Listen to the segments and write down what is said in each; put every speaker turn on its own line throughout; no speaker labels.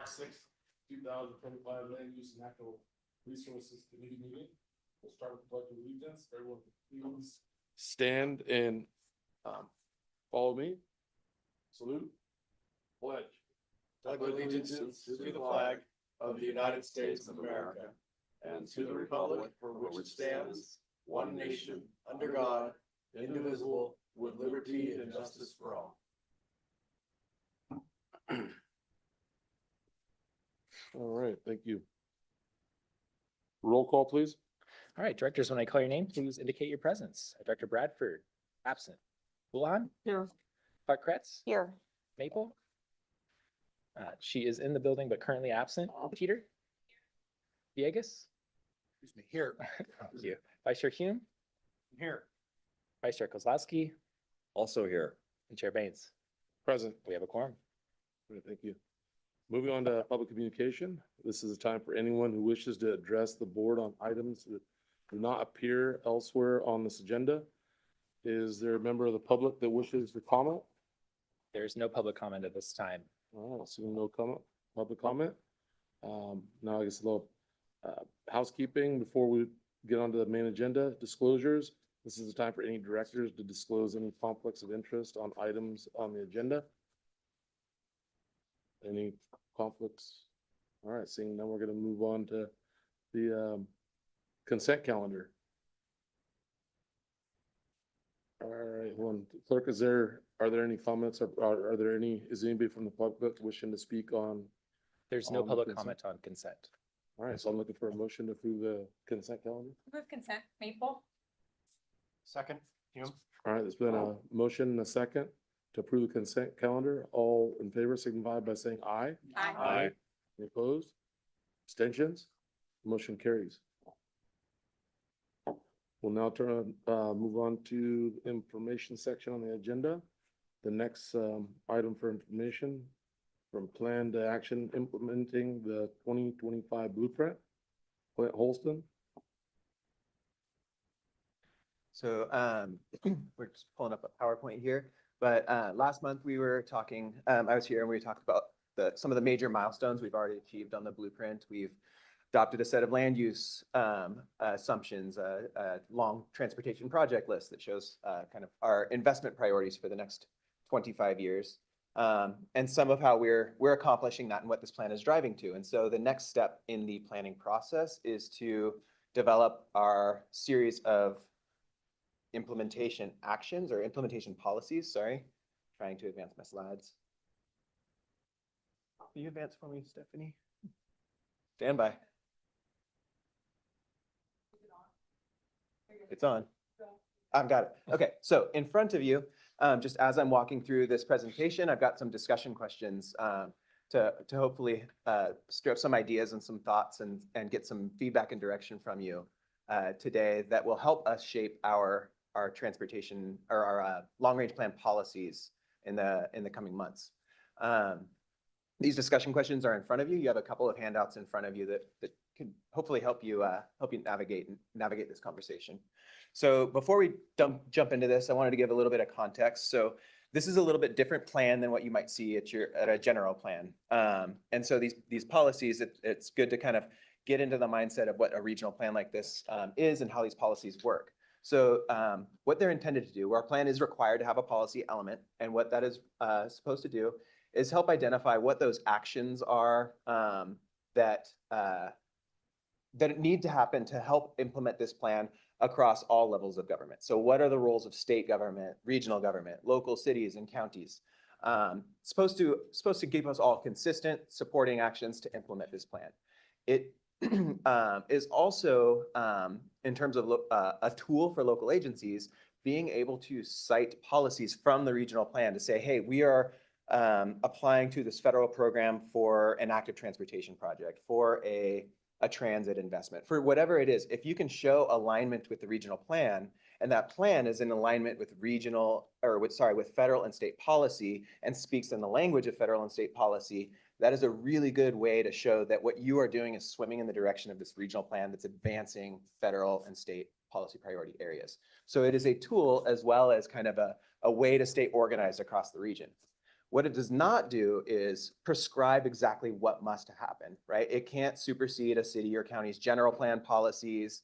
6, 2025 Land Use and Natural Resources Committee meeting. We'll start with the pledge of allegiance. Everyone, please stand and follow me. Salute. Pledge.
Pledge allegiance to the flag of the United States of America and to the republic for which it stands, one nation, under God, indivisible, with liberty and justice for all.
All right, thank you. Roll call, please.
All right, directors, when I call your name, please indicate your presence. Director Bradford, absent. Houlihan?
Here.
Clark Kretz?
Here.
Maple? She is in the building, but currently absent. Peter? Villegas?
Excuse me, here.
Thank you. Vice Chair Hume?
Here.
Vice Chair Kozlowski?
Also here.
And Chair Baines.
Present.
We have a quorum.
Great, thank you. Moving on to public communication. This is a time for anyone who wishes to address the board on items that do not appear elsewhere on this agenda. Is there a member of the public that wishes to comment?
There's no public comment at this time.
All right, seeing no comment, public comment. Now I guess a little housekeeping before we get onto the main agenda, disclosures. This is the time for any directors to disclose any conflicts of interest on items on the agenda. Any conflicts? All right, seeing none, we're going to move on to the consent calendar. All right, one clerk, are there any comments or is anybody from the public wishing to speak on?
There's no
On
public
consent.
comment on consent.
All right, so I'm looking for a motion to approve the consent calendar.
Move consent. Maple.
Second, Hume.
All right, there's been a motion and a second to approve the consent calendar. All in favor signify by saying aye.
Aye.
Any opposed? Abstentions? Motion carries. We'll now move on to the information section on the agenda. The next item for information from plan to action implementing the 2025 blueprint. Clint Holston.
So we're just pulling up a PowerPoint here, but last month we were talking, I was here and we talked about some of the major milestones we've already achieved on the blueprint. We've adopted a set of land use assumptions, a long transportation project list that shows kind of our investment priorities for the next 25 years. And some of how we're accomplishing that and what this plan is driving to. And so the next step in the planning process is to develop our series of implementation actions or implementation policies, sorry. Trying to advance my slides. Will you advance for me, Stephanie? Stand by. It's on. I've got it. Okay, so in front of you, just as I'm walking through this presentation, I've got some discussion questions to hopefully stir up some ideas and some thoughts and get some feedback and direction from you today that will help us shape our transportation or our long-range plan policies in the coming months. These discussion questions are in front of you. You have a couple of handouts in front of you that can hopefully help you navigate this conversation. So before we jump into this, I wanted to give a little bit of context. So this is a little bit different plan than what you might see at a general plan. And so these policies, it's good to kind of get into the mindset of what a regional plan like this is and how these policies work. So what they're intended to do, our plan is required to have a policy element, and what that is supposed to do is help identify what those actions are that need to happen to help implement this plan across all levels of government. So what are the roles of state government, regional government, local cities and counties? Supposed to keep us all consistent, supporting actions to implement this plan. It is also, in terms of a tool for local agencies, being able to cite policies from the regional plan to say, hey, we are applying to this federal program for an active transportation project, for a transit investment, for whatever it is. If you can show alignment with the regional plan, and that plan is in alignment with with federal and state policy and speaks in the language of federal and state policy, that is a really good way to show that what you are doing is swimming in the direction of this regional plan that's advancing federal and state policy priority areas. So it is a tool as well as kind of a way to stay organized across the region. What it does not do is prescribe exactly what must happen, right? It can't supersede a city or county's general plan policies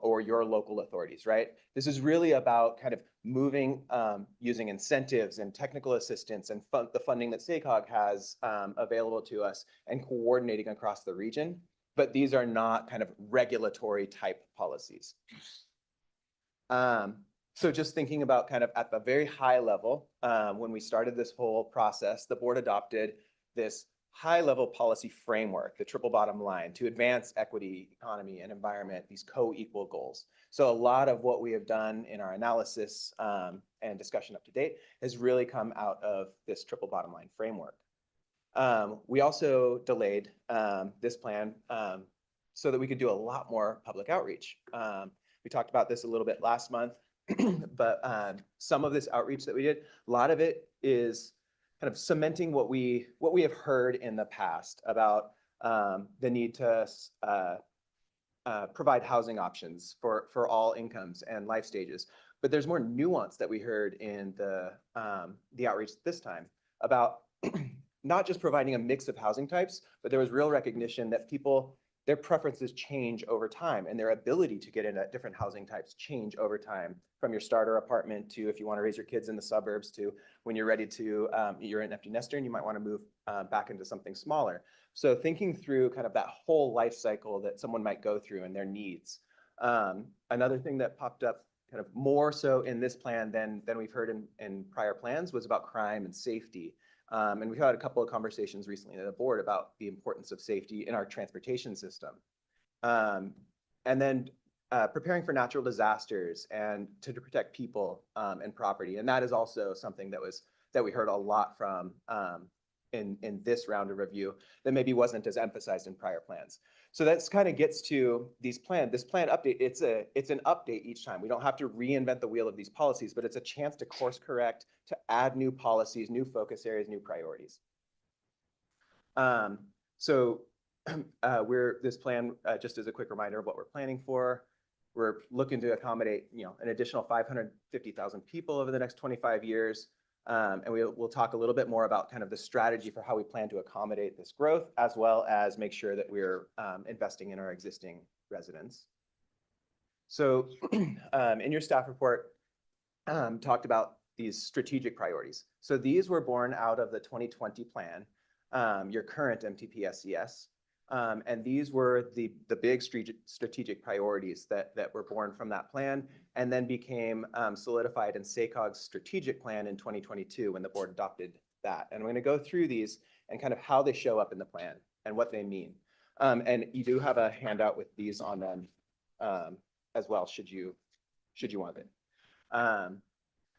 or your local authorities, right? This is really about kind of moving, using incentives and technical assistance and the funding that SACOG has available to us and coordinating across the region. But these are not kind of regulatory type policies. So just thinking about kind of at the very high level, when we started this whole process, the board adopted this high level policy framework, the triple bottom line, to advance equity, economy, and environment, these co-equal goals. So a lot of what we have done in our analysis and discussion up to date has really come out of this triple bottom line framework. We also delayed this plan so that we could do a lot more public outreach. We talked about this a little bit last month. But some of this outreach that we did, a lot of it is kind of cementing what we have heard in the past about the need to provide housing options for all incomes and life stages. But there's more nuance that we heard in the outreach this time about not just providing a mix of housing types, but there was real recognition that people, their preferences change over time and their ability to get into different housing types change over time, from your starter apartment to if you want to raise your kids in the suburbs to when you're ready to, you're an empty nester and you might want to move back into something smaller. So thinking through kind of that whole life cycle that someone might go through and their needs. Another thing that popped up kind of more so in this plan than we've heard in prior plans was about crime and safety. And we've had a couple of conversations recently at the board about the importance of safety in our transportation system. And then preparing for natural disasters and to protect people and property. And that is also something that we heard a lot from in this round of review that maybe wasn't as emphasized in prior plans. So that's kind of gets to this plan update. It's an update each time. We don't have to reinvent the wheel of these policies, but it's a chance to course correct, to add new policies, new focus areas, new priorities. So this plan, just as a quick reminder of what we're planning for, we're looking to accommodate, an additional 550,000 people over the next 25 years. And we'll talk a little bit more about kind of the strategy for how we plan to accommodate this growth, as well as make sure that we're investing in our existing residents. So in your staff report, talked about these strategic priorities. So these were born out of the 2020 plan, your current MTP-SCS. And these were the big strategic priorities that were born from that plan and then became solidified in SACOG's strategic plan in 2022 when the board adopted that. And I'm going to go through these and kind of how they show up in the plan and what they mean. And you do have a handout with these on them as well, should you want it.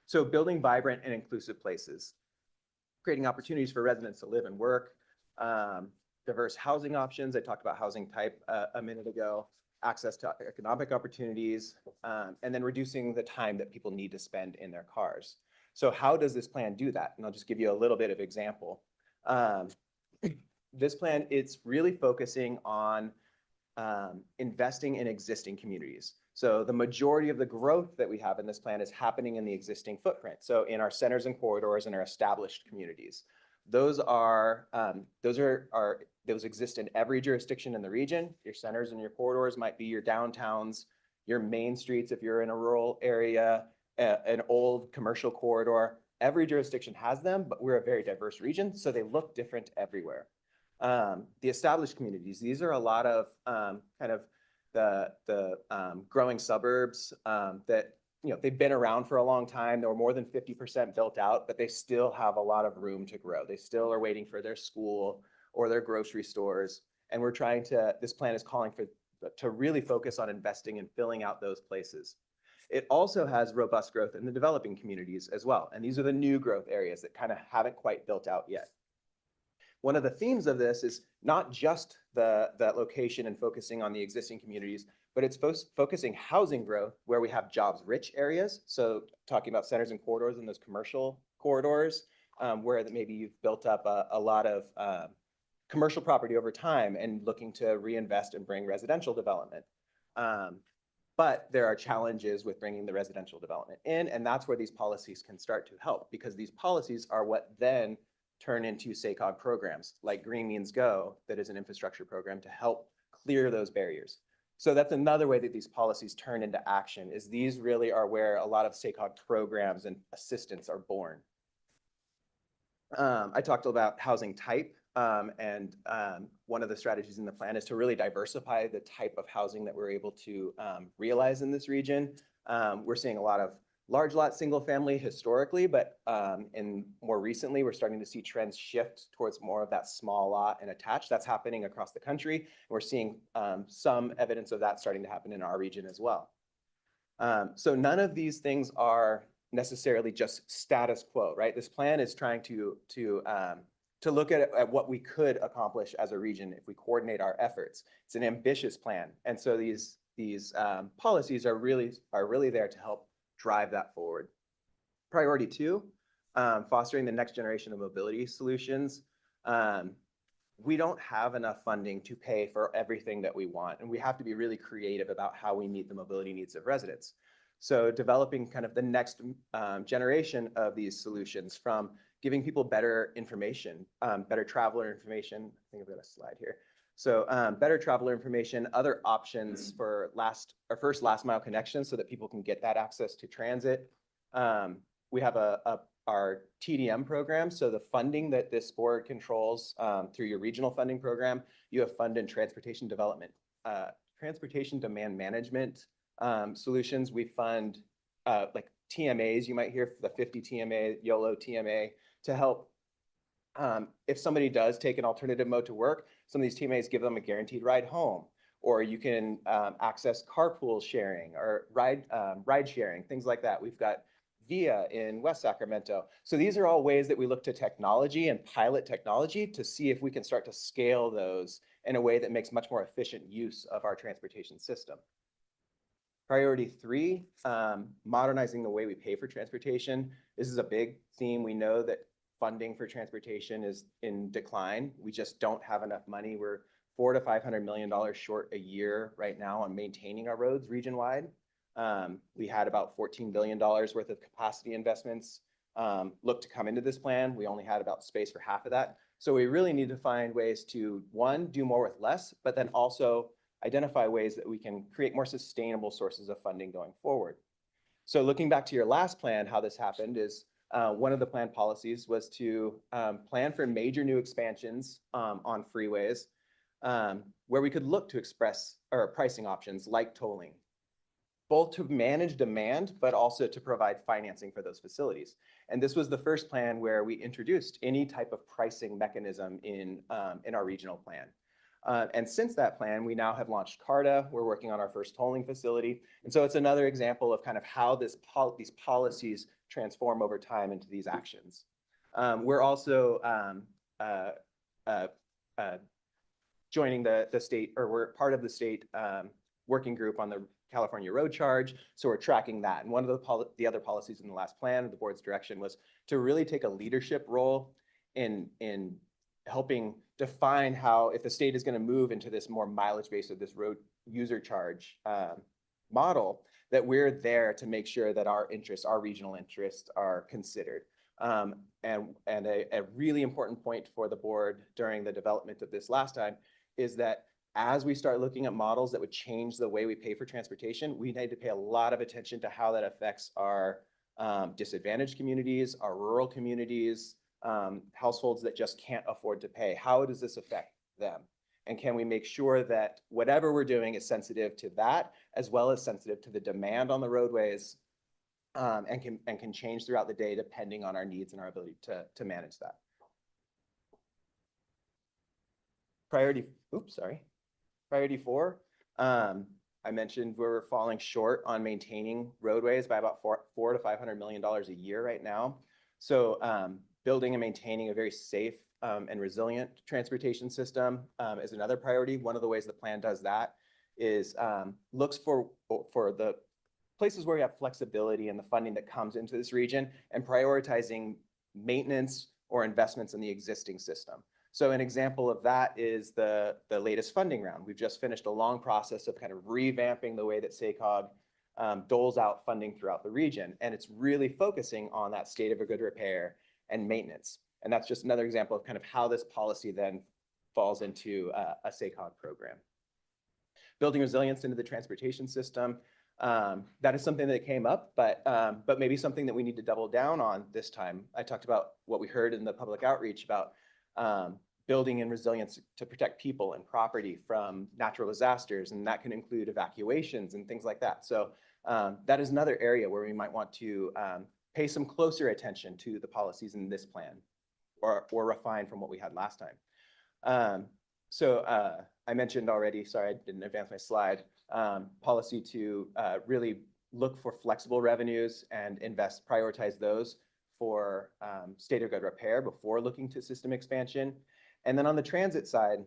So building vibrant and inclusive places, creating opportunities for residents to live and work, diverse housing options. I talked about housing type a minute ago, access to economic opportunities, and then reducing the time that people need to spend in their cars. So how does this plan do that? And I'll just give you a little bit of example. This plan, it's really focusing on investing in existing communities. So the majority of the growth that we have in this plan is happening in the existing footprint. So in our centers and corridors and our established communities. Those exist in every jurisdiction in the region. Your centers and your corridors might be your downtowns, your main streets if you're in a rural area, an old commercial corridor. Every jurisdiction has them, but we're a very diverse region, so they look different everywhere. The established communities, these are a lot of kind of the growing suburbs that they've been around for a long time. They were more than 50% built out, but they still have a lot of room to grow. They still are waiting for their school or their grocery stores. And we're trying to, this plan is calling to really focus on investing and filling out those places. It also has robust growth in the developing communities as well. And these are the new growth areas that kind of haven't quite built out yet. One of the themes of this is not just that location and focusing on the existing communities, but it's focusing housing growth where we have jobs-rich areas. So talking about centers and corridors and those commercial corridors where maybe you've built up a lot of commercial property over time and looking to reinvest and bring residential development. But there are challenges with bringing the residential development in, and that's where these policies can start to help, because these policies are what then turn into SACOG programs like Green Means Go, that is an infrastructure program to help clear those barriers. So that's another way that these policies turn into action, is these really are where a lot of SACOG programs and assistance are born. I talked about housing type, and one of the strategies in the plan is to really diversify the type of housing that we're able to realize in this region. We're seeing a lot of large lot single family historically, but more recently, we're starting to see trends shift towards more of that small lot and attached. That's happening across the country. We're seeing some evidence of that starting to happen in our region as well. So none of these things are necessarily just status quo, right? This plan is trying to look at what we could accomplish as a region if we coordinate our efforts. It's an ambitious plan, and so these policies are really there to help drive that forward. Priority 2, fostering the next generation of mobility solutions. We don't have enough funding to pay for everything that we want, and we have to be really creative about how we meet the mobility needs of residents. So developing kind of the next generation of these solutions, from giving people better information, better traveler information. I think I've got a slide here. So better traveler information, other options for first last mile connections so that people can get that access to transit. We have our TDM program. So the funding that this board controls through your regional funding program, you have fund and transportation development, transportation demand management solutions. We fund like TMAs, you might hear the 50 TMA, YOLO TMA, to help if somebody does take an alternative mode to work, some of these TMAs give them a guaranteed ride home, or you can access carpool sharing or ride sharing, things like that. We've got VIA in West Sacramento. So these are all ways that we look to technology and pilot technology to see if we can start to scale those in a way that makes much more efficient use of our transportation system. Priority 3, modernizing the way we pay for transportation. This is a big theme. We know that funding for transportation is in decline. We just don't have enough money. We're $400 to $500 million short a year right now on maintaining our roads region-wide. We had about $14 billion worth of capacity investments look to come into this plan. We only had about space for half of that. So we really need to find ways to, one, do more with less, but then also identify ways that we can create more sustainable sources of funding going forward. So looking back to your last plan, how this happened is one of the plan policies was to plan for major new expansions on freeways where we could look to express or pricing options like tolling, both to manage demand, but also to provide financing for those facilities. And this was the first plan where we introduced any type of pricing mechanism in our regional plan. And since that plan, we now have launched CARTA. We're working on our first tolling facility. And so it's another example of kind of how these policies transform over time into these actions. We're also joining the state, or we're part of the state working group on the California road charge. So we're tracking that. And one of the other policies in the last plan, the board's direction, was to really take a leadership role in helping define how, if the state is going to move into this more mileage-based of this road user charge model, that we're there to make sure that our interests, our regional interests, are considered. And a really important point for the board during the development of this last time is that as we start looking at models that would change the way we pay for transportation, we need to pay a lot of attention to how that affects our disadvantaged communities, our rural communities, households that just can't afford to pay. How does this affect them? And can we make sure that whatever we're doing is sensitive to that, as well as sensitive to the demand on the roadways, and can change throughout the day depending on our needs and our ability to manage that. Priority 4, I mentioned we're falling short on maintaining roadways by about $400 to $500 million a year right now. So building and maintaining a very safe and resilient transportation system is another priority. One of the ways the plan does that is looks for the places where we have flexibility in the funding that comes into this region and prioritizing maintenance or investments in the existing system. So an example of that is the latest funding round. We've just finished a long process of kind of revamping the way that SACOG doles out funding throughout the region. And it's really focusing on that state of a good repair and maintenance. And that's just another example of kind of how this policy then falls into a SACOG program. Building resilience into the transportation system. That is something that came up, but maybe something that we need to double down on this time. I talked about what we heard in the public outreach about building in resilience to protect people and property from natural disasters, and that can include evacuations and things like that. So that is another area where we might want to pay some closer attention to the policies in this plan, or refine from what we had last time. I mentioned already, sorry, I didn't advance my slide, policy to really look for flexible revenues and prioritize those for state of good repair before looking to system expansion. And then on the transit side,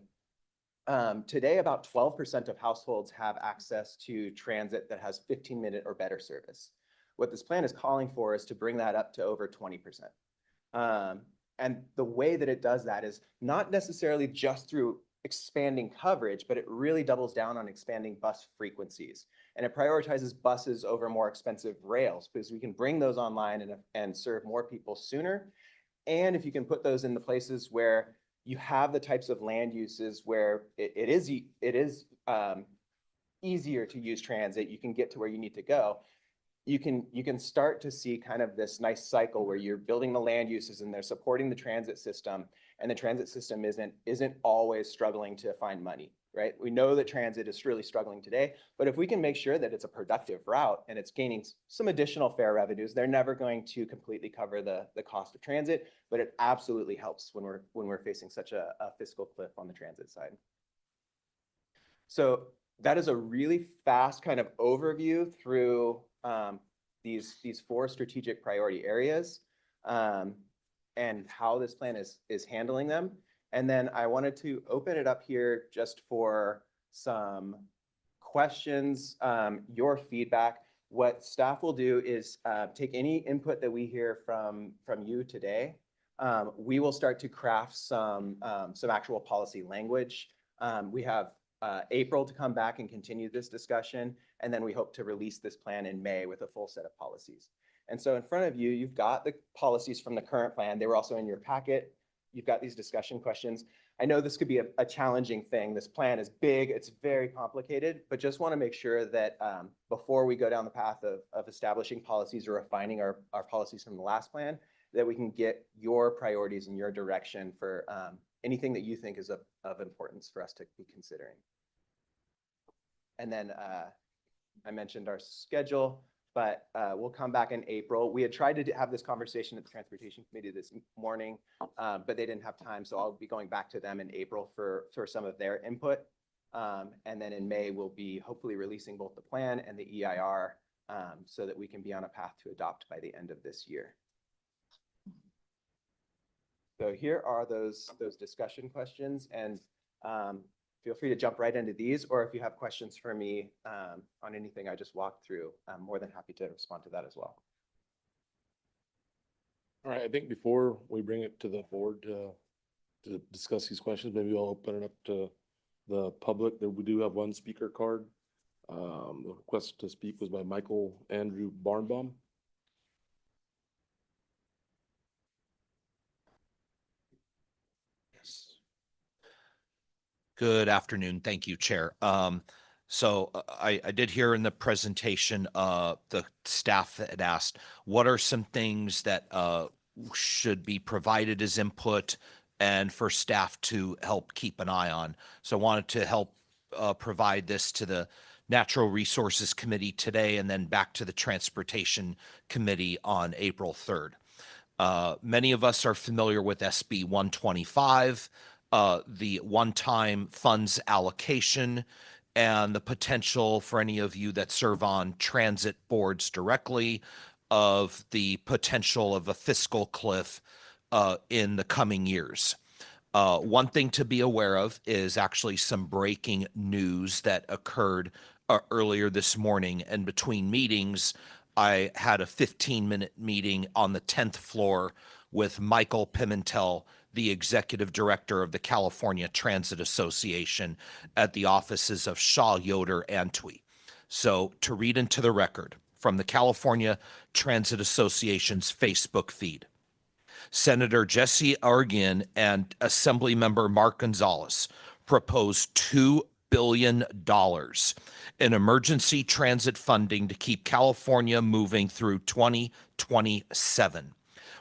today about 12% of households have access to transit that has 15-minute or better service. What this plan is calling for is to bring that up to over 20%. And the way that it does that is not necessarily just through expanding coverage, but it really doubles down on expanding bus frequencies. And it prioritizes buses over more expensive rails, because we can bring those online and serve more people sooner. And if you can put those in the places where you have the types of land uses where it is easier to use transit, you can get to where you need to go. You can start to see kind of this nice cycle where you're building the land uses and they're supporting the transit system, and the transit system isn't always struggling to find money, right? We know that transit is really struggling today, but if we can make sure that it's a productive route and it's gaining some additional fare revenues, they're never going to completely cover the cost of transit, but it absolutely helps when we're facing such a fiscal cliff on the transit side. So that is a really fast kind of overview through these 4 strategic priority areas and how this plan is handling them. And then I wanted to open it up here just for some questions, your feedback. What staff will do is take any input that we hear from you today. We will start to craft some actual policy language. We have April to come back and continue this discussion. And then we hope to release this plan in May with a full set of policies. And so in front of you, you've got the policies from the current plan. They were also in your packet. You've got these discussion questions. I know this could be a challenging thing. This plan is big, it's very complicated, but just want to make sure that before we go down the path of establishing policies or refining our policies from the last plan, that we can get your priorities and your direction for anything that you think is of importance for us to be considering. And then I mentioned our schedule, but we'll come back in April. We had tried to have this conversation at the Transportation Committee this morning, but they didn't have time. So I'll be going back to them in April for some of their input. And then in May, we'll be hopefully releasing both the plan and the EIR so that we can be on a path to adopt by the end of this year. So here are those discussion questions, and feel free to jump right into these, or if you have questions for me on anything I just walked through, I'm more than happy to respond to that as well.
All right, I think before we bring it to the board to discuss these questions, maybe I'll open it up to the public. We do have one speaker card. The request to speak was by Michael Andrew Barnbaum.
Good afternoon. Thank you, Chair. So I did hear in the presentation, the staff had asked, what are some things that should be provided as input and for staff to help keep an eye on? So I wanted to help provide this to the Natural Resources Committee today and then back to the Transportation Committee on April 3rd. Many of us are familiar with SB 125. The one-time funds allocation and the potential for any of you that serve on transit boards directly of the potential of a fiscal cliff in the coming years. One thing to be aware of is actually some breaking news that occurred earlier this morning, and between meetings, I had a 15-minute meeting on the 10th floor with Michael Pimentel, the executive director of the California Transit Association, at the offices of Shaw, Yoder, and Antwi. So to read into the record from the California Transit Association's Facebook feed, Senator Jesse Argan and Assemblymember Mark Gonzalez proposed $2 billion in emergency transit funding to keep California moving through 2027.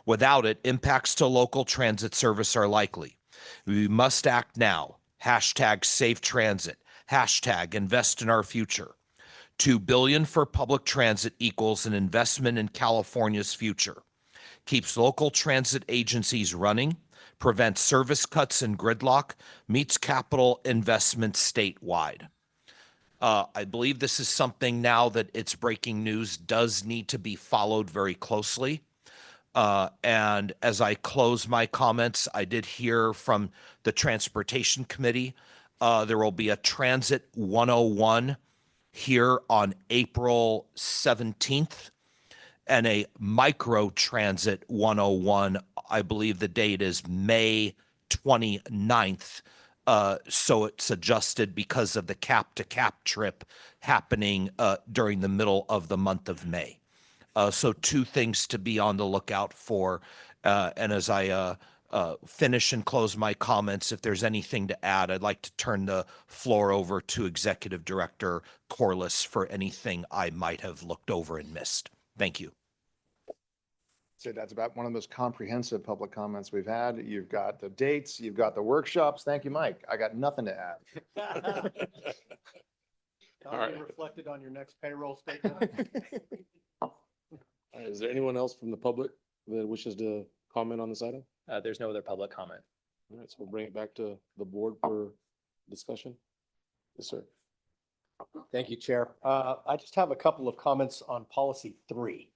Without it, impacts to local transit service are likely. We must act now. Hashtag safe transit. Hashtag invest in our future. $2 billion for public transit equals an investment in California's future. Keeps local transit agencies running, prevents service cuts and gridlock, meets capital investment statewide. I believe this is something now that it's breaking news does need to be followed very closely. And as I close my comments, I did hear from the Transportation Committee, there will be a Transit 101 here on April 17th and a Micro Transit 101, I believe the date is May 29th. So it's adjusted because of the cap to cap trip happening during the middle of the month of May. So two things to be on the lookout for. And as I finish and close my comments, if there's anything to add, I'd like to turn the floor over to Executive Director Corliss for anything I might have looked over and missed. Thank you.
So that's about one of the most comprehensive public comments we've had. You've got the dates, you've got the workshops. Thank you, Mike. I got nothing to add.
That'll be reflected on your next payroll statement.
All right, is there anyone else from the public that wishes to comment on this item?
There's no other public comment.
All right, so we'll bring it back to the board for discussion. Yes, sir.
Thank you, Chair. I just have a couple of comments on policy 3.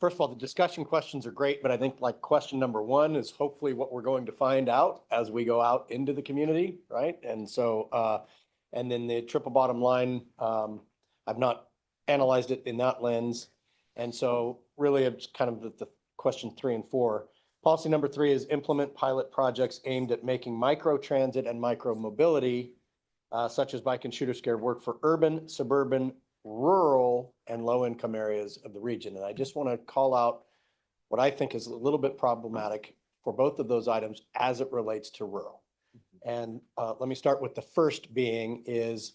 First of all, the discussion questions are great, but I think like question number 1 is hopefully what we're going to find out as we go out into the community, right? And so, and then the triple bottom line, I've not analyzed it in that lens. And so really it's kind of the question 3 and 4. Policy number 3 is implement pilot projects aimed at making micro transit and micro mobility, such as bike and shooter scare, work for urban, suburban, rural, and low-income areas of the region. And I just want to call out what I think is a little bit problematic for both of those items as it relates to rural. And let me start with the first being is,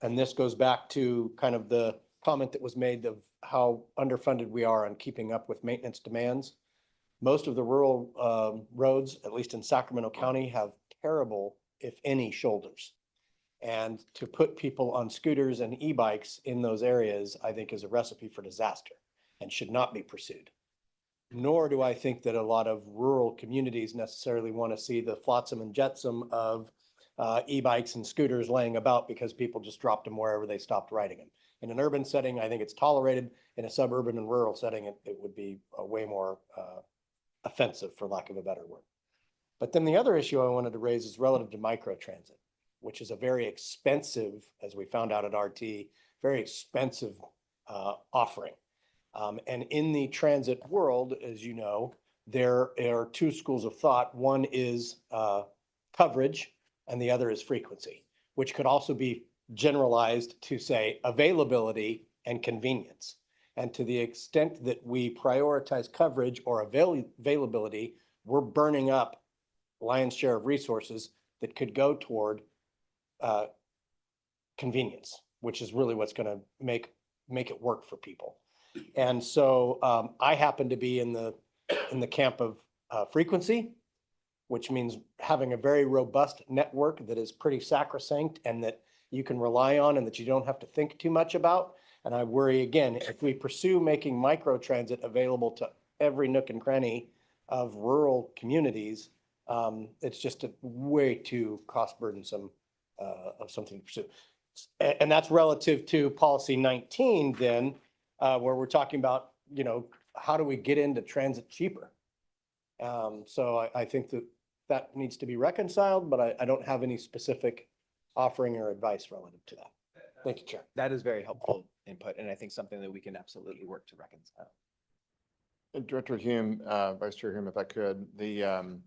and this goes back to kind of the comment that was made of how underfunded we are on keeping up with maintenance demands. Most of the rural roads, at least in Sacramento County, have terrible, if any, shoulders. And to put people on scooters and e-bikes in those areas, I think is a recipe for disaster and should not be pursued. Nor do I think that a lot of rural communities necessarily want to see the flotsam and jetsam of e-bikes and scooters laying about because people just dropped them wherever they stopped riding them. In an urban setting, I think it's tolerated. In a suburban and rural setting, it would be way more offensive, for lack of a better word. But then the other issue I wanted to raise is relative to microtransit, which is a very expensive, as we found out at RT, very expensive offering. And in the transit world, as you know, there are 2 schools of thought. One is coverage and the other is frequency, which could also be generalized to say availability and convenience. And to the extent that we prioritize coverage or availability, we're burning up lion's share of resources that could go toward convenience, which is really what's going to make it work for people. And so I happen to be in the camp of frequency, which means having a very robust network that is pretty sacrosanct and that you can rely on and that you don't have to think too much about. And I worry, again, if we pursue making microtransit available to every nook and cranny of rural communities, it's just a way too cost burdensome of something to pursue. And that's relative to policy 19 then, where we're talking about, you know, how do we get into transit cheaper? So I think that needs to be reconciled, but I don't have any specific offering or advice relative to that. Thank you, Chair.
That is very helpful input, and I think something that we can absolutely work to reconcile.
Director Hume, Vice Chair Hume, if I could, and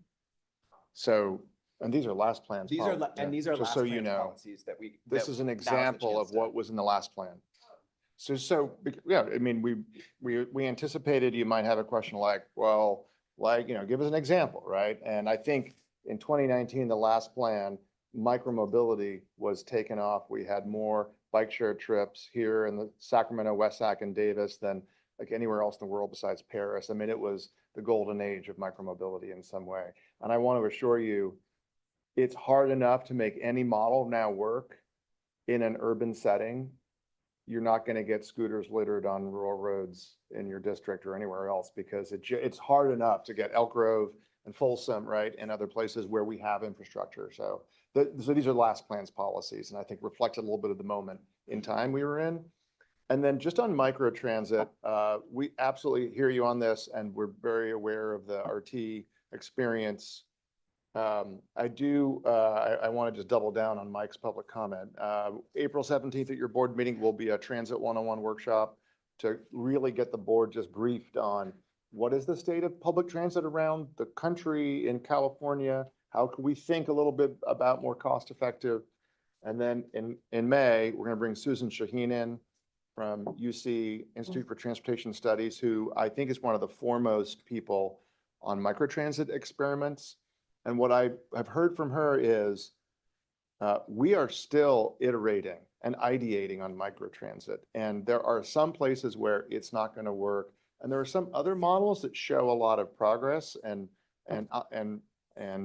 these are last plans.
These are,
policies,
and these are
just
last
so you
plans
know.
policies that we.
This
that
is an
now's the
example
chance
of what was in the last plan. Yeah, I mean, we anticipated you might have a question like, well, Like, give us an example, right? And I think in 2019, the last plan, micromobility was taken off. We had more bike share trips here in the Sacramento, West Sac and Davis than like anywhere else in the world besides Paris. I mean, it was the golden age of micromobility in some way. And I want to assure you, it's hard enough to make any model now work in an urban setting. You're not going to get scooters littered on rural roads in your district or anywhere else because it's hard enough to get Elk Grove and Folsom, right, and other places where we have infrastructure. So these are last plan's policies, and I think reflected a little bit of the moment in time we were in. And then just on microtransit, we absolutely hear you on this, and we're very aware of the RT experience. I want to just double down on Mike's public comment. April 17th at your board meeting will be a Transit 101 workshop to really get the board just briefed on what is the state of public transit around the country in California? How can we think a little bit about more cost effective? And then in May, we're going to bring Susan Shaheen in from UC Institute for Transportation Studies, who I think is one of the foremost people on microtransit experiments. And what I have heard from her is we are still iterating and ideating on microtransit. And there are some places where it's not going to work. And there are some other models that show a lot of progress and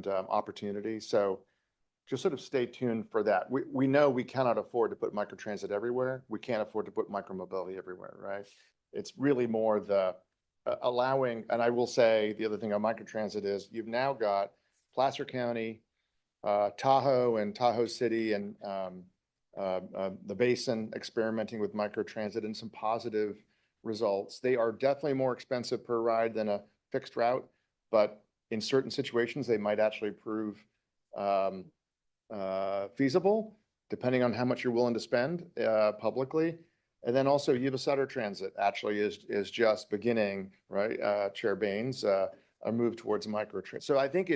opportunity. So just sort of stay tuned for that. We know we cannot afford to put microtransit everywhere. We can't afford to put micromobility everywhere, right? It's really more the allowing, and I will say the other thing on microtransit is you've now got Placer County, Tahoe and Tahoe City and the Basin experimenting with microtransit and some positive results. They are definitely more expensive per ride than a fixed route, but in certain situations, they might actually prove feasible, depending on how much you're willing to spend publicly. And then also Yuba Sutter Transit actually is just beginning, right? Chair Baines, a move towards microtransit. So I think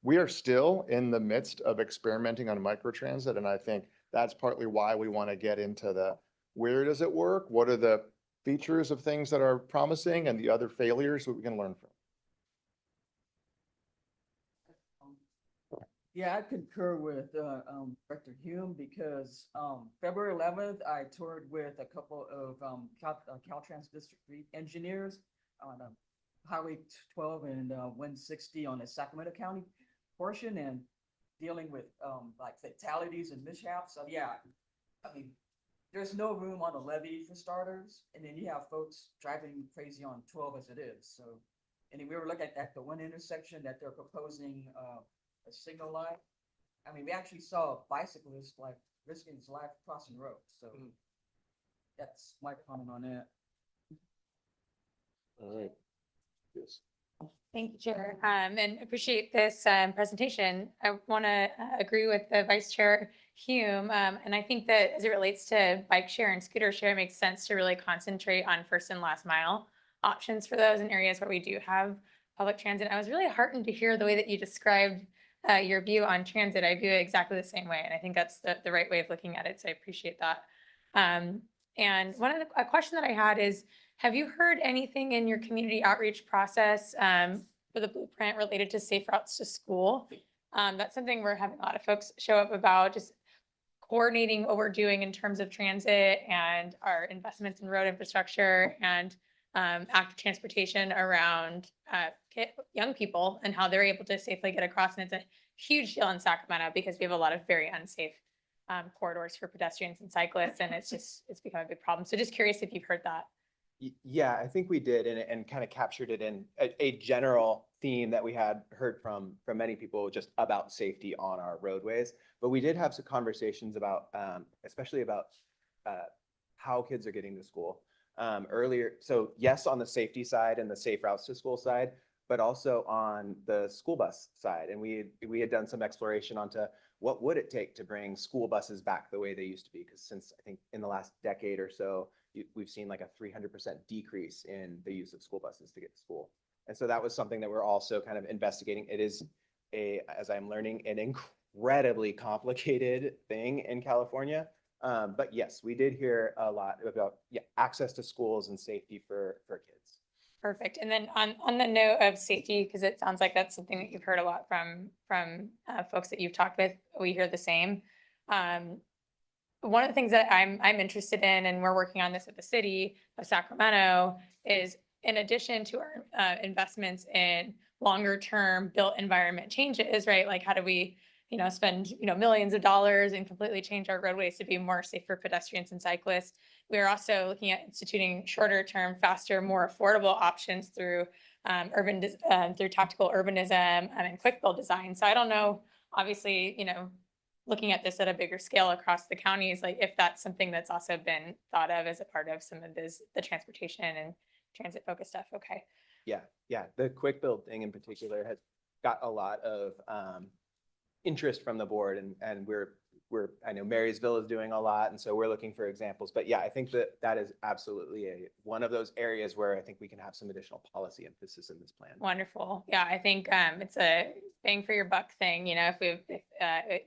we are still in the midst of experimenting on microtransit. And I think that's partly why we want to get into where does it work? What are the features of things that are promising and the other failures that we can learn from?
Yeah, I concur with Director Hume because February 11th, I toured with a couple of Caltrans District 3 engineers on Highway 12 and 160 on the Sacramento County portion and dealing with like fatalities and mishaps. So yeah, I mean, there's no room on the levee for starters. And then you have folks driving crazy on 12 as it is. So, and then we were looking at the one intersection that they're proposing a signal light. I mean, we actually saw a bicyclist like risking his life crossing the road. So that's my comment on that.
All right. Yes.
Thank you, Chair, and appreciate this presentation. I want to agree with the Vice Chair Hume, and I think that as it relates to bike share and scooter share, it makes sense to really concentrate on first and last mile options for those in areas where we do have public transit. I was really heartened to hear the way that you described your view on transit. I view it exactly the same way, and I think that's the right way of looking at it, so I appreciate that. And a question that I had is, have you heard anything in your community outreach process for the blueprint related to safe routes to school? That's something we're having a lot of folks show up about, just coordinating what we're doing in terms of transit and our investments in road infrastructure and active transportation around young people and how they're able to safely get across. And it's a huge deal in Sacramento because we have a lot of very unsafe corridors for pedestrians and cyclists, and it's become a big problem. So just curious if you've heard that.
Yeah, I think we did and kind of captured it in a general theme that we had heard from many people just about safety on our roadways. But we did have some conversations about, especially about how kids are getting to school earlier. So yes, on the safety side and the safe routes to school side, but also on the school bus side. And we had done some exploration onto what would it take to bring school buses back the way they used to be? Because since I think in the last decade or so, we've seen like a 300% decrease in the use of school buses to get to school. And so that was something that we're also kind of investigating. It is as I'm learning, an incredibly complicated thing in California. But yes, we did hear a lot about access to schools and safety for kids.
Perfect. And then on the note of safety, because it sounds like that's something that you've heard a lot from folks that you've talked with, we hear the same. One of the things that I'm interested in, and we're working on this at the city of Sacramento, is in addition to our investments in longer term built environment changes, right? Like how do we, spend, millions of dollars and completely change our roadways to be more safe for pedestrians and cyclists. We are also looking at instituting shorter term, faster, more affordable options through through tactical urbanism and quick build design. So I don't know, obviously, looking at this at a bigger scale across the counties, like if that's something that's also been thought of as a part of some of the transportation and transit focused stuff. Okay.
Yeah. The quick build thing in particular has got a lot of interest from the board, and I know Marysville is doing a lot, and so we're looking for examples. But yeah, I think that is absolutely one of those areas where I think we can have some additional policy emphasis in this plan.
Wonderful. Yeah, I think it's a bang for your buck thing. If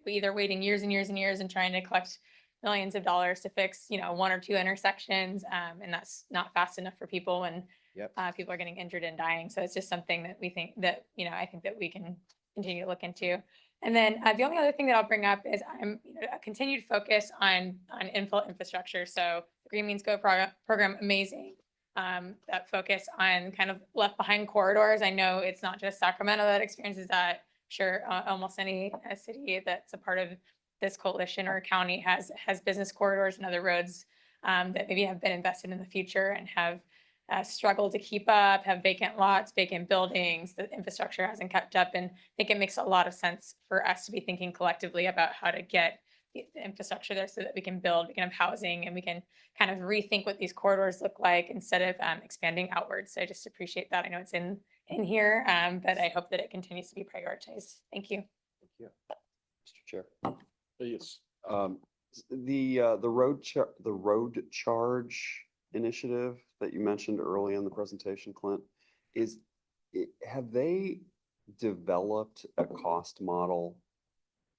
we either waiting years and years and years and trying to collect millions of dollars to fix, one or two intersections, and that's not fast enough for people when people are getting injured and dying. So it's just something that we think that, I think that we can continue to look into. And then the only other thing that I'll bring up is a continued focus on infill infrastructure. So the Green Means Go program, amazing. That focus on kind of left behind corridors. I know it's not just Sacramento that experiences that. I'm sure almost any city that's a part of this coalition or county has business corridors and other roads that maybe have been invested in the future and have struggled to keep up, have vacant lots, vacant buildings, the infrastructure hasn't kept up. And I think it makes a lot of sense for us to be thinking collectively about how to get the infrastructure there so that we can build, we can have housing, and we can kind of rethink what these corridors look like instead of expanding outwards. So I just appreciate that. I know it's in here, but I hope that it continues to be prioritized. Thank you.
Mr. Chair.
Yes.
The road charge initiative that you mentioned early in the presentation, Clint, have they developed a cost model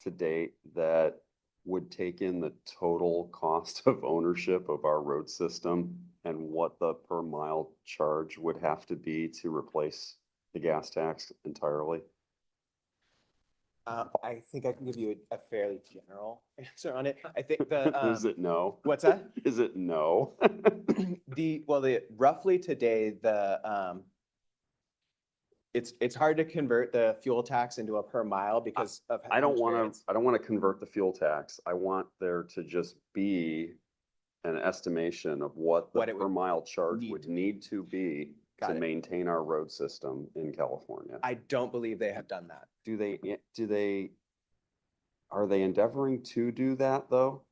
to date that would take in the total cost of ownership of our road system and what the per mile charge would have to be to replace the gas tax entirely?
I think I can give you a fairly general answer on it. I think
Is it no?
What's that?
Is it no?
Roughly today, it's hard to convert the fuel tax into a per mile because of.
I don't want to convert the fuel tax. I want there to just be an estimation of what the
What it would
per mile charge
need
would
to
need to be
Got
to
it.
maintain our road system in California.
I don't believe they have done that.
Are they endeavoring to do that though?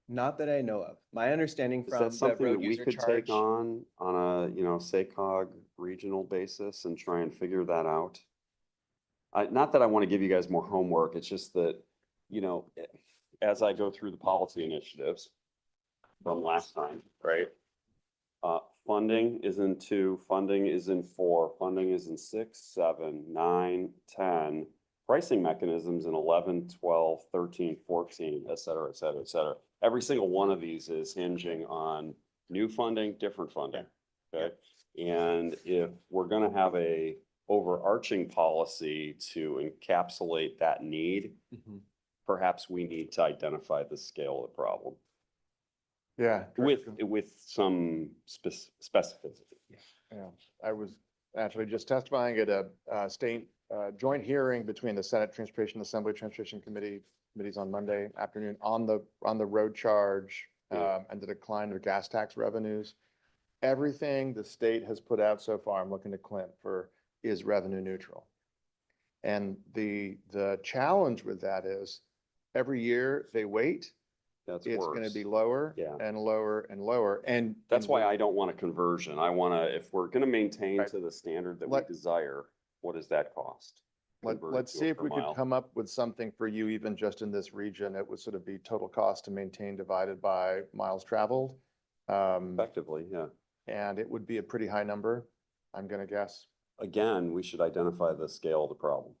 Not that I know of. My understanding
Is
from
that
the
something that
road
we
user
could
charge.
take on a, SACOG regional basis and try and figure that out? Not that I want to give you guys more homework, it's just that, as I go through the policy initiatives from last time, right? Funding is in 2, funding is in 4, funding is in 6, 7, 9, 10, pricing mechanisms in 11, 12, 13, 14, et cetera, et cetera, et cetera. Every single one of these is hinging on new funding, different funding, okay? And if we're gonna have a overarching policy to encapsulate that need, perhaps we need to identify the scale of the problem
Yeah.
with some specificity.
Yeah, I was actually just testifying at a state joint hearing between the Senate Transportation Assembly Transportation Committees on Monday afternoon on the road charge and the decline of gas tax revenues. Everything the state has put out so far, I'm looking to Clint for, is revenue neutral. And the challenge with that is every year they wait.
That's
It's going to
worse.
be lower
Yeah.
and lower and lower. And
That's why I don't want a conversion. I want to, if we're going to maintain
Right.
to the standard that we
Let-
desire, what does that cost? Converted
Let's
to a
see if
per
we could
mile.
come up with something for you, even just in this region. It would sort of be total cost to maintain divided by miles traveled.
Effectively, yeah.
And it would be a pretty high number, I'm gonna guess.
Again, we should identify the scale of the problem.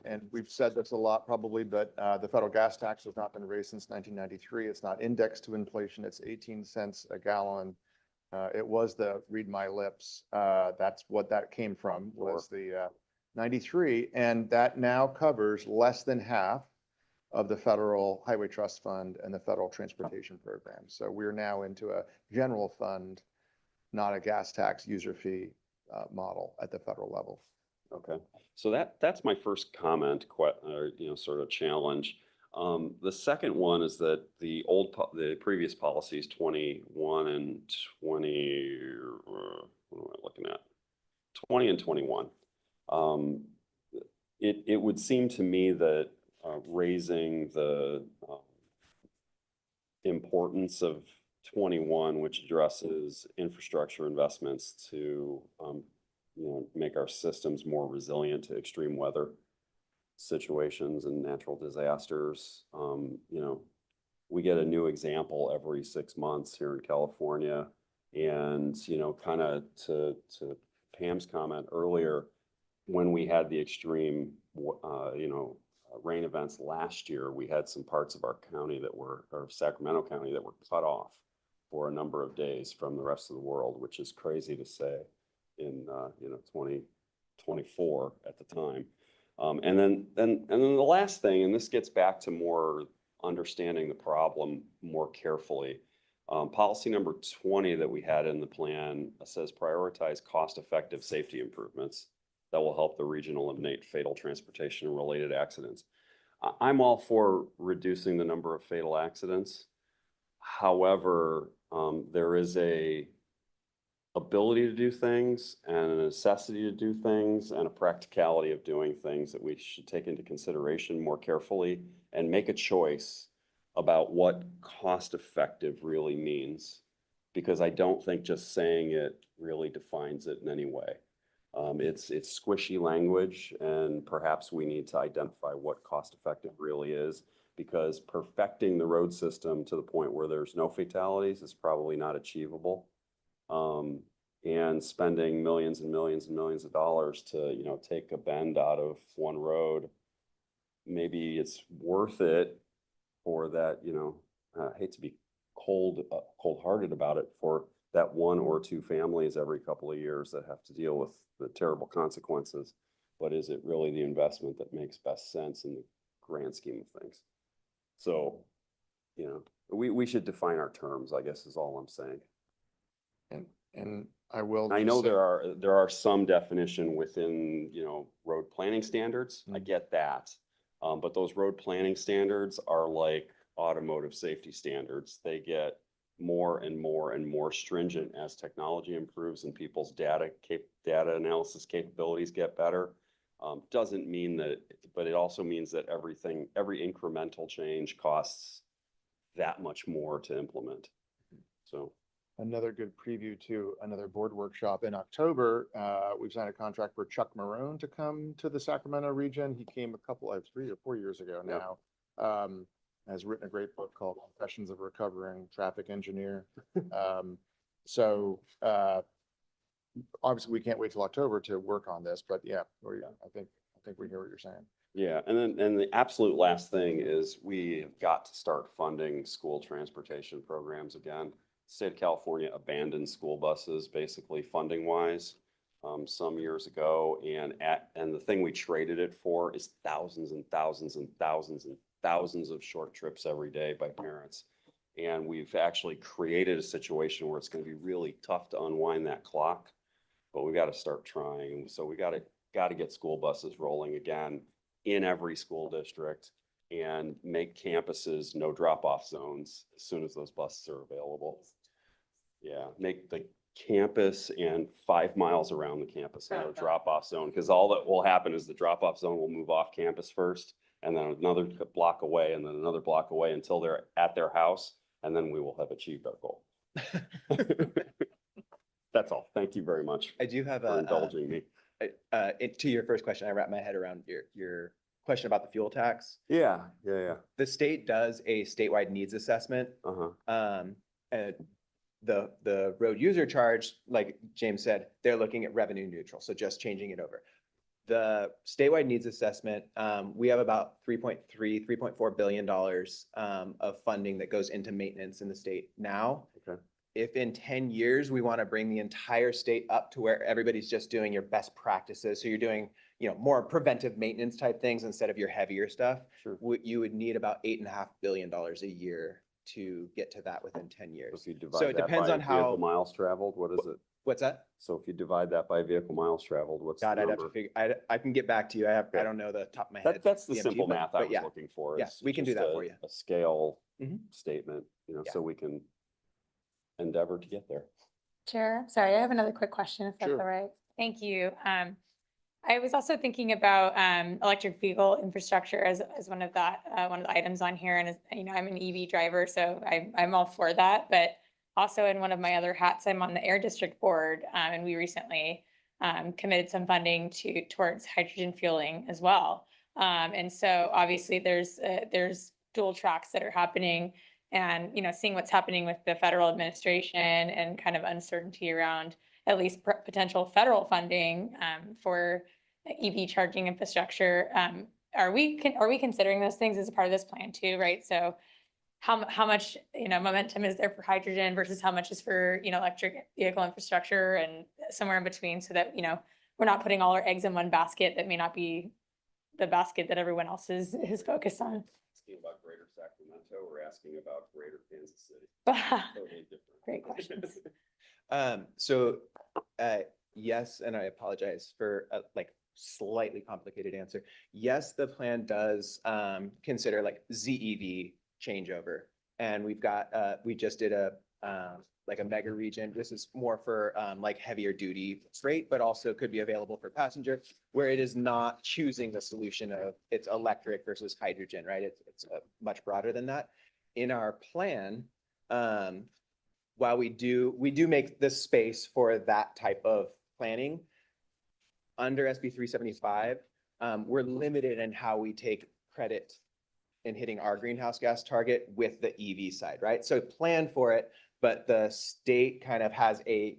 And we've said this a lot probably, but the federal gas tax has not been raised since 1993. It's not indexed to inflation. It's 18 cents a gallon. It was the Read My Lips. That's what that came from, was the 93. And that now covers less than half of the Federal Highway Trust Fund and the Federal Transportation Program. So we're now into a general fund, not a gas tax user fee model at the federal level.
Okay, so that's my first comment, sort of challenge. The second one is that the previous policies, 21 and 20, what am I looking at? 20 and 21. It would seem to me that raising the importance of 21, which addresses infrastructure investments to make our systems more resilient to extreme weather situations and natural disasters. We get a new example every 6 months here in California. And, kind of to Pam's comment earlier, when we had the extreme, rain events last year, we had some parts of our county or Sacramento County that were cut off for a number of days from the rest of the world, which is crazy to say in, 2024 at the time. And then the last thing, and this gets back to more understanding the problem more carefully. Policy number 20 that we had in the plan says prioritize cost-effective safety improvements that will help the region eliminate fatal transportation and related accidents. I'm all for reducing the number of fatal accidents. However, there is a ability to do things and a necessity to do things and a practicality of doing things that we should take into consideration more carefully and make a choice about what cost-effective really means, because I don't think just saying it really defines it in any way. It's squishy language, and perhaps we need to identify what cost-effective really is, because perfecting the road system to the point where there's no fatalities is probably not achievable. And spending millions and millions and millions of dollars to, take a bend out of one road, maybe it's worth it for that, I hate to be cold-hearted about it, for that 1 or 2 families every couple of years that have to deal with the terrible consequences. But is it really the investment that makes best sense in the grand scheme of things? So, we should define our terms, I guess, is all I'm saying.
And I will.
I
just
know
say-
there are some definition within, road planning standards. I get that. But those road planning standards are like automotive safety standards. They get more and more and more stringent as technology improves and people's data analysis capabilities get better. Doesn't mean that, but it also means that every incremental change costs that much more to implement. So.
Another good preview to another board workshop in October. We've signed a contract for Chuck Marone to come to the Sacramento region. He came 3 or 4 years ago now. Has written a great book called Confessions of a Recovering Traffic Engineer. Obviously we can't wait till October to work on this, but I think we hear what you're saying.
Yeah, and the absolute last thing is we have got to start funding school transportation programs again. State of California abandoned school buses, basically funding wise, some years ago. And the thing we traded it for is thousands and thousands and thousands and thousands of short trips every day by parents. And we've actually created a situation where it's going to be really tough to unwind that clock, but we got to start trying. So we got to get school buses rolling again in every school district and make campuses no drop-off zones as soon as those buses are available. Yeah, make the campus and 5 miles around the campus no drop-off zone, because all that will happen is the drop-off zone will move off campus first, and then another block away, and then another block away until they're at their house, and then we will have achieved our goal. That's all. Thank you very much
I do have
for indulging me.
To your first question, I wrapped my head around your question about the fuel tax.
Yeah.
The state does a statewide needs assessment. And the road user charge, like James said, they're looking at revenue neutral, so just changing it over. The statewide needs assessment, we have about $3.4 billion of funding that goes into maintenance in the state now.
Okay.
if in 10 years, we want to bring the entire state up to where everybody's just doing your best practices. So you're doing, more preventive maintenance type things instead of your heavier stuff.
Sure.
You would need about $8.5 billion a year to get to that within 10 years.
If you
So
divide
it
that
depends
by
on
vehicle
how,
miles traveled, what is it?
what's that?
So if you divide that by vehicle miles traveled, what's the
God, I'd have to
number?
figure, I can get back to you. I
Okay.
don't know the top of my head.
That's the
VMT,
simple
but-
math I
but
was
yeah.
looking for.
Yeah,
is
we can do
just
that for you.
A scale
Mhm.
statement,
Yeah.
so we can endeavor to get there.
Chair, sorry, I have another quick question, if that's
Sure.
all right. Thank you. I was also thinking about electric vehicle infrastructure as one of one of the items on here. And as, I'm an EV driver, so I'm all for that. But also in one of my other hats, I'm on the Air District Board, and we recently committed some funding towards hydrogen fueling as well. And so obviously there's dual tracks that are happening, and seeing what's happening with the federal administration and kind of uncertainty around at least potential federal funding for EV charging infrastructure. Are we considering those things as a part of this plan too, right? So how much, momentum is there for hydrogen versus how much is for, electric vehicle infrastructure, and somewhere in between, so that, we're not putting all our eggs in one basket that may not be the basket that everyone else is focused on.
Asking about Greater Sacramento, we're asking about Greater Kansas City. Totally different.
Great questions.
Yes, and I apologize for a slightly complicated answer. Yes, the plan does consider ZEV changeover. And we just did a mega region. This is more for heavier duty freight, but also could be available for passenger, where it is not choosing the solution of it's electric versus hydrogen, right? It's much broader than that. In our plan, while we do make the space for that type of planning, under SB 375, we're limited in how we take credit in hitting our greenhouse gas target with the EV side, right? So plan for it, but the state kind of has a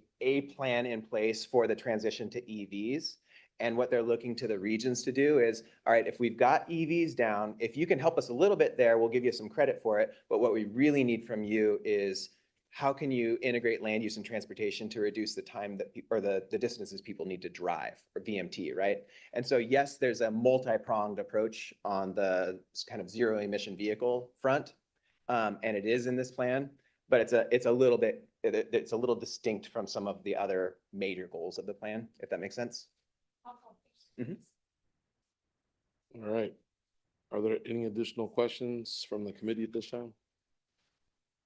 plan in place for the transition to EVs. And what they're looking to the regions to do is, all right, if we've got EVs down, if you can help us a little bit there, we'll give you some credit for it. But what we really need from you is, how can you integrate land use and transportation to reduce the time that, or the distances people need to drive, or VMT, right? And so, yes, there's a multi-pronged approach on the kind of zero emission vehicle front. And it is in this plan, but it's a little distinct from some of the other major goals of the plan, if that makes sense. Mhm.
All right. Are there any additional questions from the committee at this time?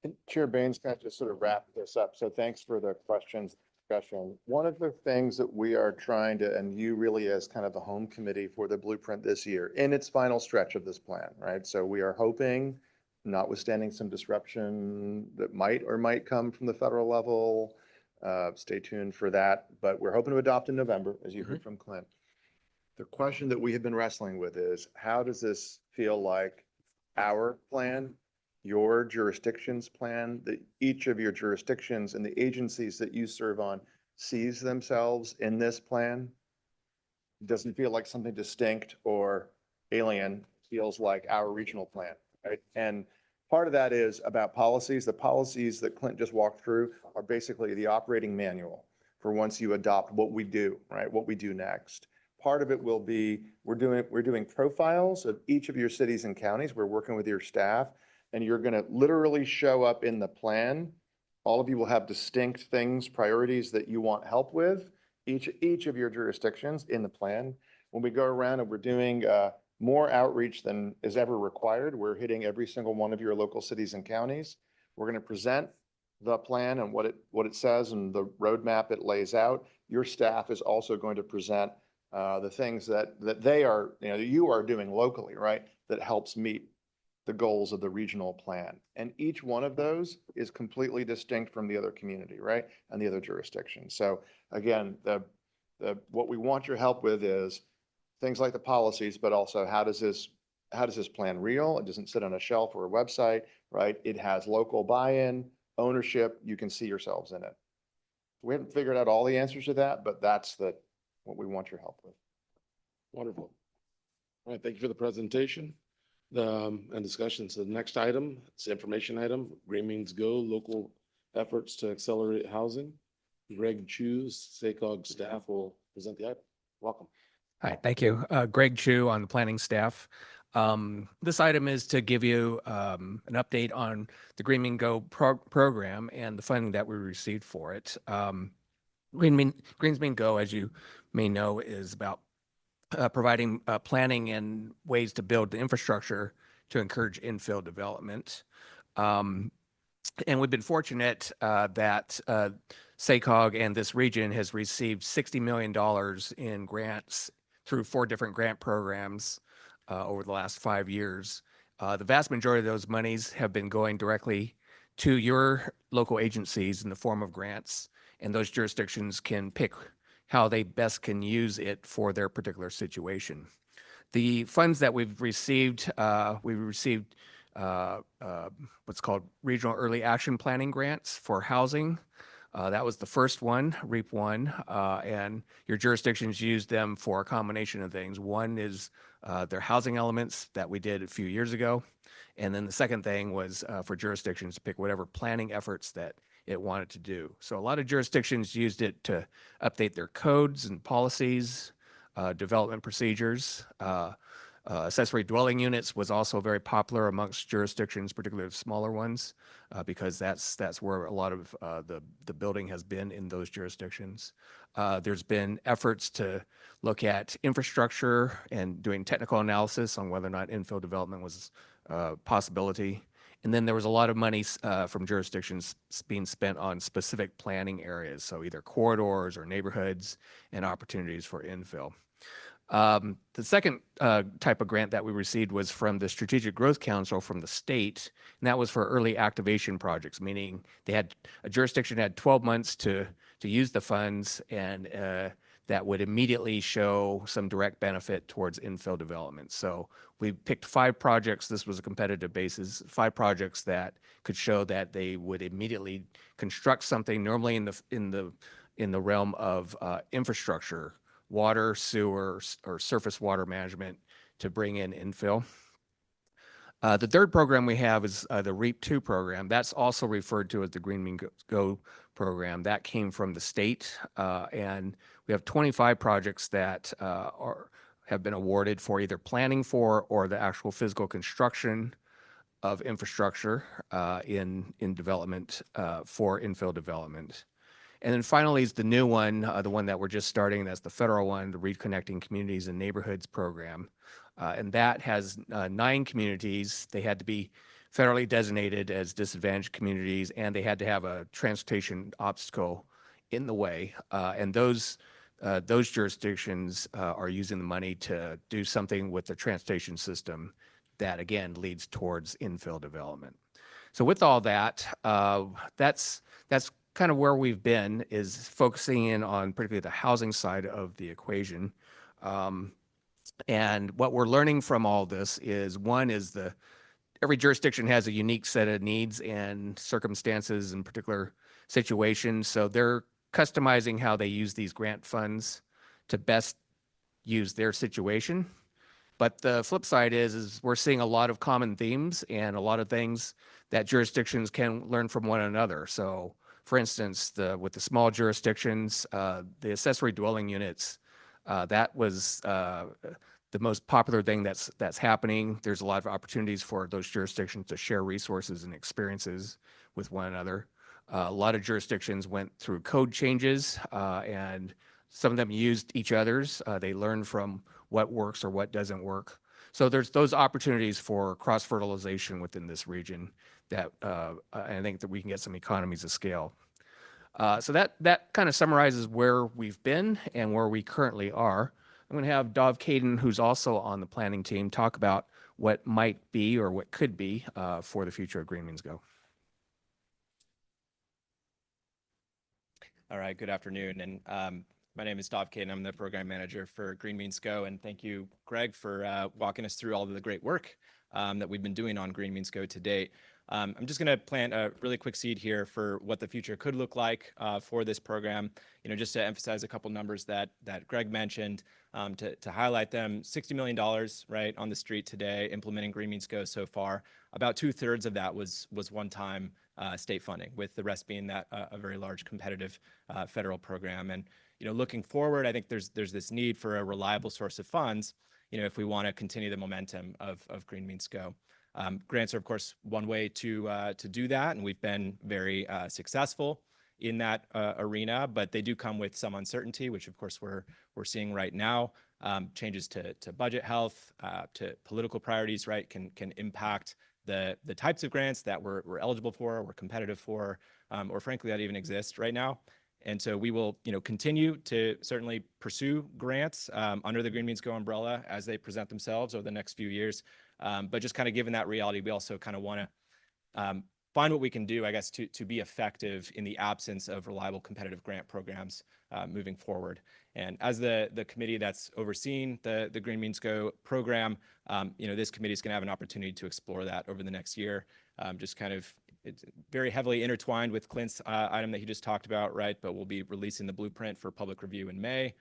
And Chair Baines kind of just sort of wrap this up. So thanks for the questions, discussion. One of the things that we are trying to, and you really as kind of the home committee for the blueprint this year, in its final stretch of this plan, right? So we are hoping, notwithstanding some disruption that might or might come from the federal level, stay tuned for that, but we're hoping to adopt in November, as you heard from Clint. The question that we have been wrestling with is, how does this feel like our plan, your jurisdiction's plan, that each of your jurisdictions and the agencies that you serve on sees themselves in this plan? Doesn't feel like something distinct or alien, feels like our regional plan, right? And part of that is about policies. The policies that Clint just walked through are basically the operating manual for once you adopt what we do, right? What we do next. Part of it will be, we're doing profiles of each of your cities and counties. We're working with your staff, and you're going to literally show up in the plan. All of you will have distinct things, priorities that you want help with, each of your jurisdictions in the plan. When we go around and we're doing more outreach than is ever required, we're hitting every single one of your local cities and counties. We're going to present the plan and what it says and the roadmap it lays out. Your staff is also going to present the things that they are, you are doing locally, right? That helps meet the goals of the regional plan. And each one of those is completely distinct from the other community, right? And the other jurisdiction. So again, what we want your help with is things like the policies, but also how does this plan real? It doesn't sit on a shelf or a website, right? It has local buy-in, ownership. You can see yourselves in it. We haven't figured out all the answers to that, but that's what we want your help with.
Wonderful. All right, thank you for the presentation and discussion. So the next item, it's the information item, Green Means Go local efforts to accelerate housing. Greg Chews, SACOG staff will present the item. Welcome.
Hi, thank you. Greg Chu on the planning staff. This item is to give you an update on the Green Mean Go program and the funding that we received for it. Greens Mean Go, as you may know, is about providing planning and ways to build the infrastructure to encourage infill development. And we've been fortunate that SACOG and this region has received $60 million in grants through 4 different grant programs over the last 5 years. The vast majority of those monies have been going directly to your local agencies in the form of grants, and those jurisdictions can pick how they best can use it for their particular situation. The funds that we've received what's called Regional Early Action Planning Grants for housing. That was the first one, REAP 1, and your jurisdictions used them for a combination of things. One is their housing elements that we did a few years ago. And then the second thing was for jurisdictions to pick whatever planning efforts that it wanted to do. So a lot of jurisdictions used it to update their codes and policies, development procedures. Accessory dwelling units was also very popular amongst jurisdictions, particularly the smaller ones, because that's where a lot of the building has been in those jurisdictions. There's been efforts to look at infrastructure and doing technical analysis on whether or not infill development was a possibility. And then there was a lot of money from jurisdictions being spent on specific planning areas, so either corridors or neighborhoods and opportunities for infill. The second type of grant that we received was from the Strategic Growth Council from the state, and that was for early activation projects, meaning a jurisdiction had 12 months to use the funds, and that would immediately show some direct benefit towards infill development. So we picked 5 projects. This was a competitive basis, 5 projects that could show that they would immediately construct something normally in the realm of infrastructure, water, sewer, or surface water management to bring in infill. The third program we have is the REAP 2 program. That's also referred to as the Green Mean Go program. That came from the state, and we have 25 projects that have been awarded for either planning for or the actual physical construction of infrastructure in development for infill development. And then finally is the new one, the one that we're just starting, that's the federal one, the Reconnecting Communities and Neighborhoods program. And that has 9 communities. They had to be federally designated as disadvantaged communities, and they had to have a transportation obstacle in the way. And those jurisdictions are using the money to do something with the transportation system that, again, leads towards infill development. So with all that, that's kind of where we've been, is focusing in on particularly the housing side of the equation. And what we're learning from all this is, one is every jurisdiction has a unique set of needs and circumstances in particular situations. So they're customizing how they use these grant funds to best use their situation. But the flip side is we're seeing a lot of common themes and a lot of things that jurisdictions can learn from one another. So for instance, with the small jurisdictions, the accessory dwelling units, that was the most popular thing that's happening. There's a lot of opportunities for those jurisdictions to share resources and experiences with one another. A lot of jurisdictions went through code changes, and some of them used each other's. They learned from what works or what doesn't work. So there's those opportunities for cross-fertilization within this region that I think that we can get some economies of scale. So that kind of summarizes where we've been and where we currently are. I'm going to have Dov Caden, who's also on the planning team, talk about what might be or what could be for the future of Green Means Go.
All right, good afternoon. And my name is Dov Caden. I'm the program manager for Green Means Go. And thank you, Greg, for walking us through all of the great work that we've been doing on Green Means Go to date. I'm just going to plant a really quick seed here for what the future could look like for this program. Just to emphasize a couple numbers that Greg mentioned, to highlight them. $60 million, right, on the street today, implementing Green Means Go so far. About 2/3 of that was one-time state funding, with the rest being that a very large competitive federal program. And looking forward, I think there's this need for a reliable source of funds, if we want to continue the momentum of Green Means Go. Grants are, of course, one way to do that, and we've been very successful in that arena, but they do come with some uncertainty, which of course we're seeing right now. Changes to budget health, to political priorities, right, can impact the types of grants that we're eligible for, we're competitive for, or frankly that even exist right now. And so we will, continue to certainly pursue grants under the Green Means Go umbrella as they present themselves over the next few years. But just kind of given that reality, we also kind of want to find what we can do, I guess, to be effective in the absence of reliable competitive grant programs moving forward. And as the committee that's overseeing the Green Means Go program, this committee is going to have an opportunity to explore that over the next year. Just kind of, it's very heavily intertwined with Clint's item that he just talked about, right? But we'll be releasing the blueprint for public review in May.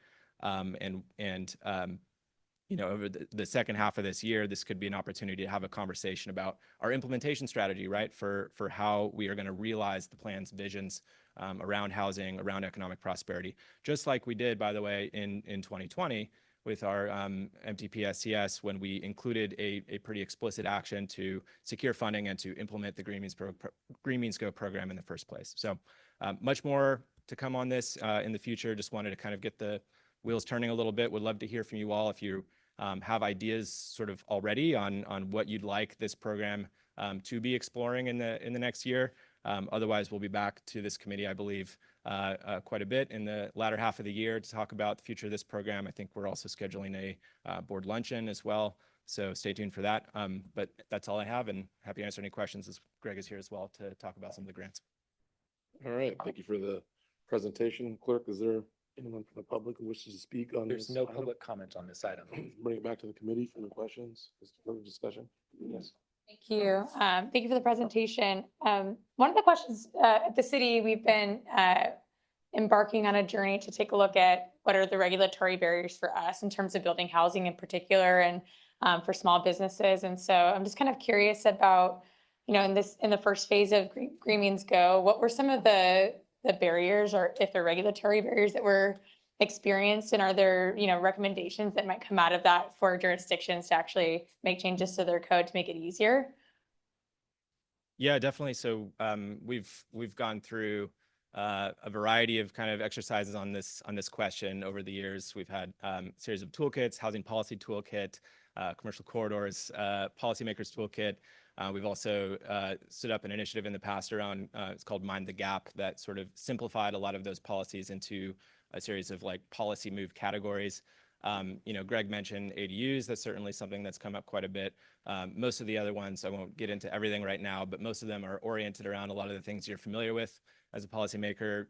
Over the second half of this year, this could be an opportunity to have a conversation about our implementation strategy, right? For how we are going to realize the plan's visions around housing, around economic prosperity, just like we did, by the way, in 2020 with our MTP SCS, when we included a pretty explicit action to secure funding and to implement the Green Means Go program in the first place. So much more to come on this in the future. Just wanted to kind of get the wheels turning a little bit. Would love to hear from you all if you have ideas sort of already on what you'd like this program to be exploring in the next year. Otherwise, we'll be back to this committee, I believe, quite a bit in the latter half of the year to talk about the future of this program. I think we're also scheduling a board luncheon as well. So stay tuned for that. But that's all I have, and happy to answer any questions as Greg is here as well to talk about some of the grants.
All right, thank you for the presentation. Clerk, is there anyone from the public who wishes to speak on
There's
this
no
item?
public comment on this item.
Bring it back to the committee for the questions, further discussion. Yes.
Thank you. Thank you for the presentation. One of the questions at the city, we've been embarking on a journey to take a look at what are the regulatory barriers for us in terms of building housing in particular, and for small businesses. And so I'm just kind of curious about, in the first phase of Green Means Go, what were some of the barriers, or if they're regulatory barriers that were experienced, and are there, recommendations that might come out of that for jurisdictions to actually make changes to their code to make it easier?
Yeah, definitely. So we've gone through a variety of kind of exercises on this question over the years. We've had a series of toolkits, housing policy toolkit, commercial corridors, policymakers toolkit. We've also stood up an initiative in the past around, it's called Mind the Gap, that sort of simplified a lot of those policies into a series of like policy move categories. Greg mentioned ADUs. That's certainly something that's come up quite a bit. Most of the other ones, I won't get into everything right now, but most of them are oriented around a lot of the things you're familiar with as a policymaker,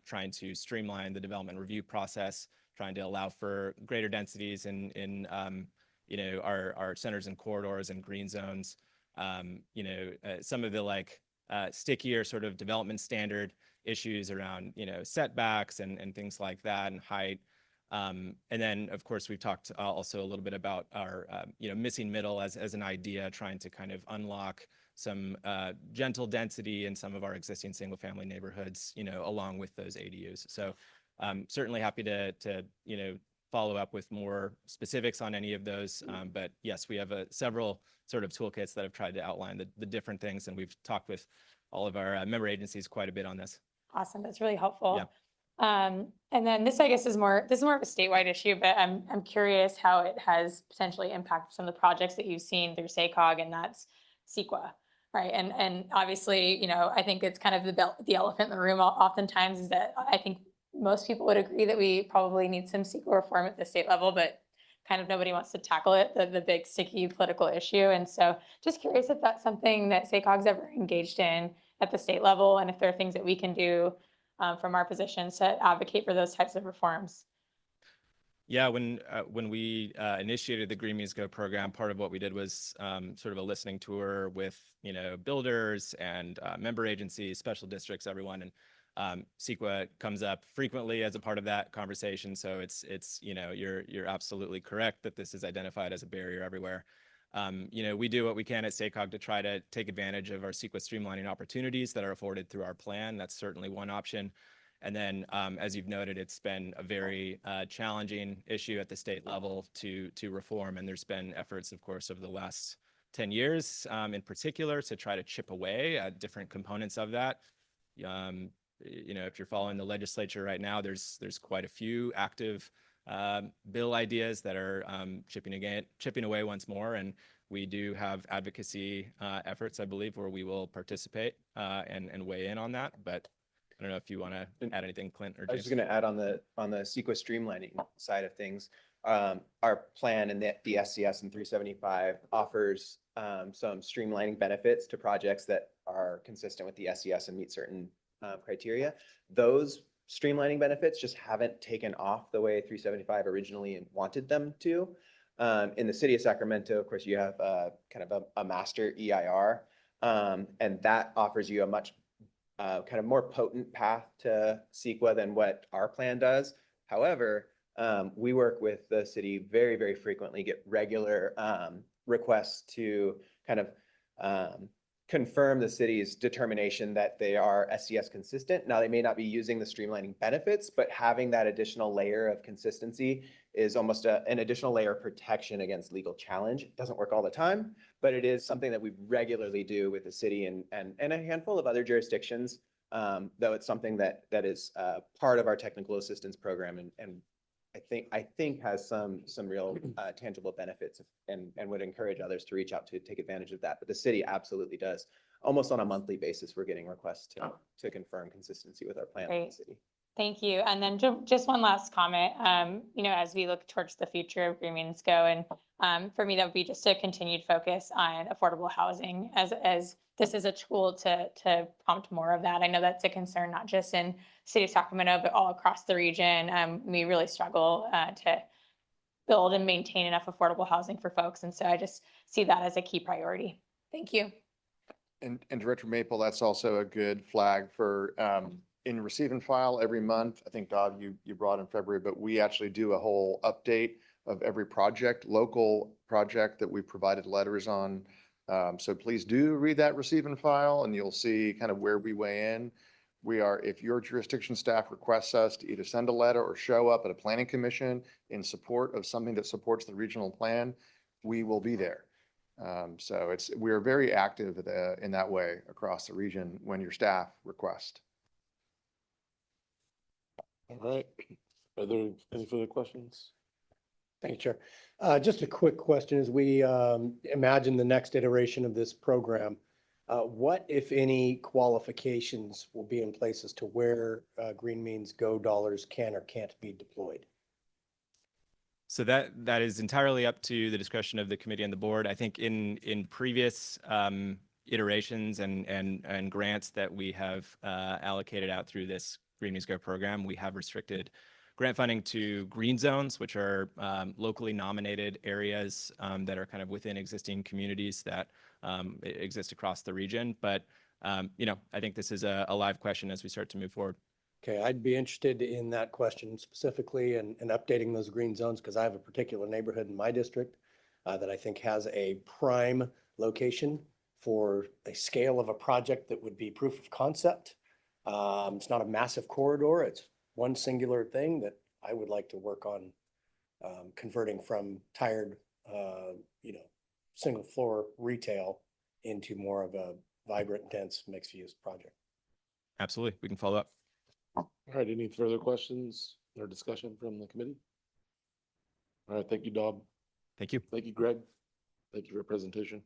trying to streamline the development review process, trying to allow for greater densities in our centers and corridors and green zones. Some of the stickier sort of development standard issues around, setbacks and things like that, and height. And then, of course, we've talked also a little bit about our, missing middle as an idea, trying to kind of unlock some gentle density in some of our existing single family neighborhoods, along with those ADUs. So certainly happy to follow up with more specifics on any of those. But yes, we have several sort of toolkits that have tried to outline the different things, and we've talked with all of our member agencies quite a bit on this.
Awesome. That's really helpful.
Yeah.
And then this, I guess, is more of a statewide issue, but I'm curious how it has potentially impacted some of the projects that you've seen through SACOG, and that's CEQA, right? And obviously, I think it's kind of the elephant in the room oftentimes is that I think most people would agree that we probably need some CEQA reform at the state level, but kind of nobody wants to tackle it, the big sticky political issue. And so just curious if that's something that SACOG's ever engaged in at the state level, and if there are things that we can do from our positions to advocate for those types of reforms.
Yeah, when we initiated the Green Means Go program, part of what we did was sort of a listening tour with, you know, builders and member agencies, special districts, everyone. And CEQA comes up frequently as a part of that conversation. So it's you know, you're absolutely correct that this is identified as a barrier everywhere. You know, we do what we can at SACOG to try to take advantage of our CEQA streamlining opportunities that are afforded through our plan. That's certainly one option. And then, as you've noted, it's been a very challenging issue at the state level to reform. And there's been efforts, of course, over the last 10 years in particular to try to chip away at different components of that. You know, if you're following the legislature right now, there's quite a few active bill ideas that are chipping away once more. And we do have advocacy efforts, I believe, where we will participate and weigh in on that. But I don't know if you want to add anything, Clint or
I was
James.
just going to add on the CEQA streamlining side of things. Our plan and the SCS and 375 offers some streamlining benefits to projects that are consistent with the SCS and meet certain criteria. Those streamlining benefits just haven't taken off the way 375 originally wanted them to. In the city of Sacramento, of course, you have kind of a master EIR, and that offers you a much kind of more potent path to CEQA than what our plan does. However, we work with the city very, very frequently, get regular requests to kind of confirm the city's determination that they are SCS consistent. Now, they may not be using the streamlining benefits, but having that additional layer of consistency is almost an additional layer of protection against legal challenge. It doesn't work all the time, but it is something that we regularly do with the city and a handful of other jurisdictions, though it's something that is part of our technical assistance program and I think has some real tangible benefits and would encourage others to reach out to take advantage of that. But the city absolutely does. Almost on a monthly basis, we're getting requests to confirm consistency with our plan in the
Great.
city.
Thank you. And then just one last comment, you know, as we look towards the future of Green Means Go, and for me, that would be just a continued focus on affordable housing as this is a tool to prompt more of that. I know that's a concern, not just in city of Sacramento, but all across the region. We really struggle to build and maintain enough affordable housing for folks. And so I just see that as a key priority. Thank you.
And Director Maple, that's also a good flag for, in receive and file every month. I think, Doug, you brought in February, but we actually do a whole update of every project, local project that we provided letters on. So please do read that receive and file and you'll see kind of where we weigh in. We are, if your jurisdiction staff requests us to either send a letter or show up at a planning commission in support of something that supports the regional plan, we will be there. So we're very active in that way across the region when your staff request.
All right. Are there any further questions?
Thank you, Chair. Just a quick question as we imagine the next iteration of this program. What, if any, qualifications will be in place as to where Green Means Go dollars can or can't be deployed?
So that is entirely up to the discretion of the committee and the board. I think in previous iterations and grants that we have allocated out through this Green Means Go program, we have restricted grant funding to green zones, which are locally nominated areas that are kind of within existing communities that exist across the region. But you know, I think this is a live question as we start to move forward.
Okay, I'd be interested in that question specifically and updating those green zones because I have a particular neighborhood in my district that I think has a prime location for a scale of a project that would be proof of concept. It's not a massive corridor. It's one singular thing that I would like to work on converting from tired, you know, single floor retail into more of a vibrant, dense, mixed use project.
Absolutely, we can follow up.
All right, any further questions or discussion from the committee? All right, thank you, Dob.
Thank you.
Thank you, Greg. Thank you for your presentation.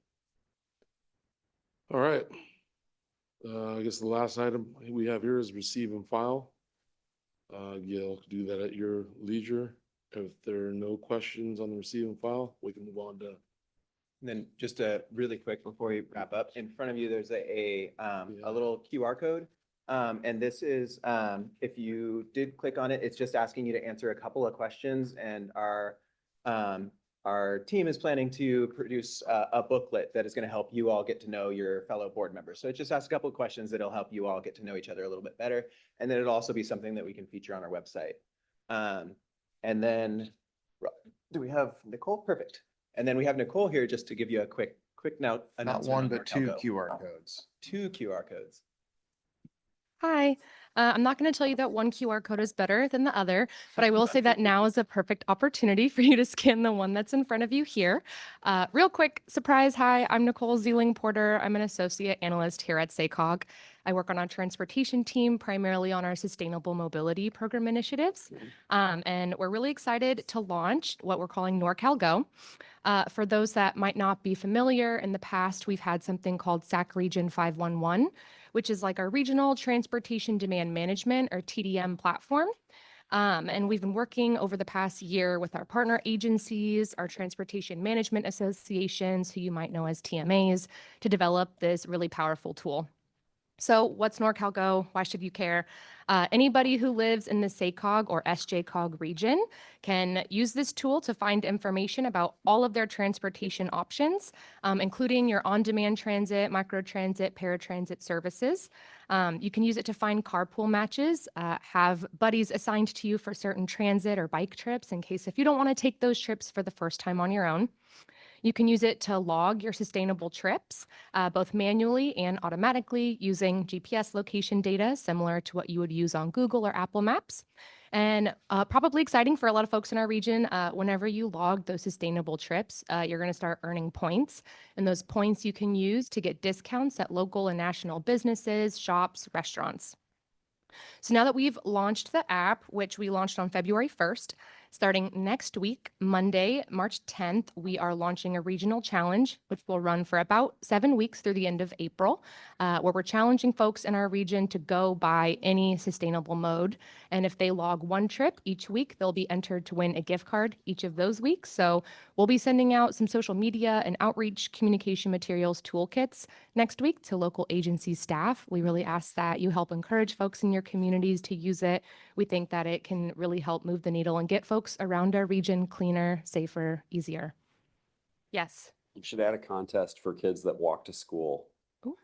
All right. I guess the last item we have here is receive and file. You'll do that at your leisure. If there are no questions on the receive and file, we can move on to.
And then just really quick before we wrap up, in front of you, there's a little QR code And this is, if you did click on it, it's just asking you to answer a couple of questions, and our team is planning to produce a booklet that is going to help you all get to know your fellow board members. So it just asks a couple of questions that'll help you all get to know each other a little bit better. And then it'll also be something that we can feature on our website. And then, do we have Nicole? Perfect. And then we have Nicole here just to give you a quick note.
Not
announcement
one,
on
but two
NorCalGo.
QR codes.
2 QR codes.
Hi, I'm not going to tell you that one QR code is better than the other, but I will say that now is a perfect opportunity for you to scan the one that's in front of you here. Real quick surprise, hi, I'm Nicole Zeeling Porter. I'm an associate analyst here at SACOG. I work on our transportation team, primarily on our sustainable mobility program initiatives. And we're really excited to launch what we're calling NorCalGo. For those that might not be familiar, in the past, we've had something called SAC Region 511, which is like our regional transportation demand management or TDM platform. And we've been working over the past year with our partner agencies, our transportation management associations, who you might know as TMAs, to develop this really powerful tool. So what's NorCalGo? Why should you care? Anybody who lives in the SACOG or SJCOG region can use this tool to find information about all of their transportation options, including your on-demand transit, microtransit, paratransit services. You can use it to find carpool matches, have buddies assigned to you for certain transit or bike trips in case if you don't want to take those trips for the first time on your own. You can use it to log your sustainable trips, both manually and automatically using GPS location data, similar to what you would use on Google or Apple Maps. And probably exciting for a lot of folks in our region, whenever you log those sustainable trips, you're going to start earning points. And those points you can use to get discounts at local and national businesses, shops, restaurants. So now that we've launched the app, which we launched on February 1st, starting next week, Monday, March 10th, we are launching a regional challenge, which will run for about 7 weeks through the end of April, where we're challenging folks in our region to go by any sustainable mode. And if they log one trip each week, they'll be entered to win a gift card each of those weeks. So we'll be sending out some social media and outreach communication materials toolkits next week to local agency staff. We really ask that you help encourage folks in your communities to use it. We think that it can really help move the needle and get folks around our region cleaner, safer, easier. Yes.
You should add a contest for kids that walk to school.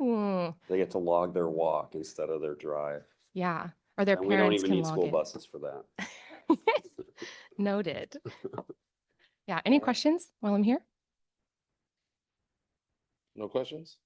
Ooh,
They get to log their walk instead of their drive.
yeah. Or their
And we don't
parents
even
can
need
log
school
it.
buses for that.
Noted. Yeah. Any questions while I'm here?
No questions?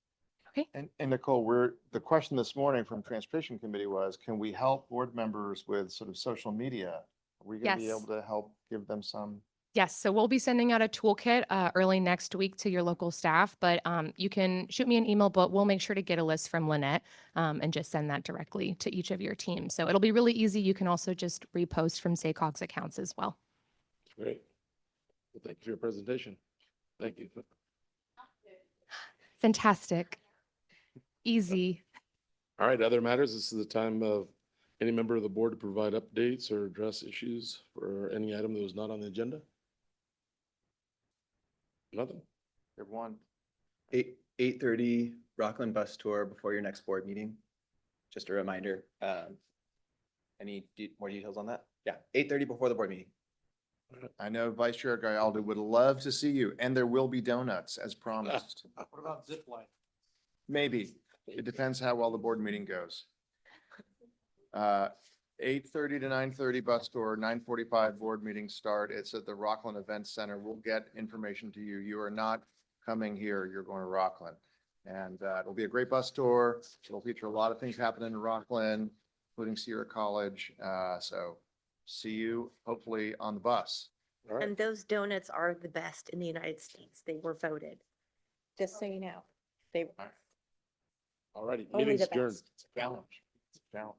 And Nicole, the question this morning from Transportation Committee was, can we help board members with sort of social media? Are we going to be
Yes.
able to help give them some?
Yes, so we'll be sending out a toolkit early next week to your local staff, but you can shoot me an email, but we'll make sure to get a list from Lynette and just send that directly to each of your teams. So it'll be really easy. You can also just repost from SACOG's accounts as well.
Great. Well, thank you for your presentation. Thank you.
Fantastic. Easy.
All right, other matters. This is the time of any member of the board to provide updates or address issues for any item that was not on the agenda. Nothing?
We have one.
8:30 Rockland bus tour before your next board meeting. Just a reminder. Any more details on that? Yeah, 8:30 before the board meeting.
I know Vice Chair Gayaldo would love to see you, and there will be donuts as promised.
What about zip line?
Maybe. It depends how well the board meeting goes. 8:30 to 9:30 bus tour, 9:45 board meeting start. It's at the Rockland Event Center. We'll get information to you. You are not coming here. You're going to Rockland. And it'll be a great bus tour. It'll feature a lot of things happening in Rockland, including Sierra College. So see you hopefully on the bus.
All right.
And those donuts are the best in the United States. They were voted. Just so you know, they
All righty.
only
Meeting's
the
adjourned.
best.
Challenge. It's a challenge.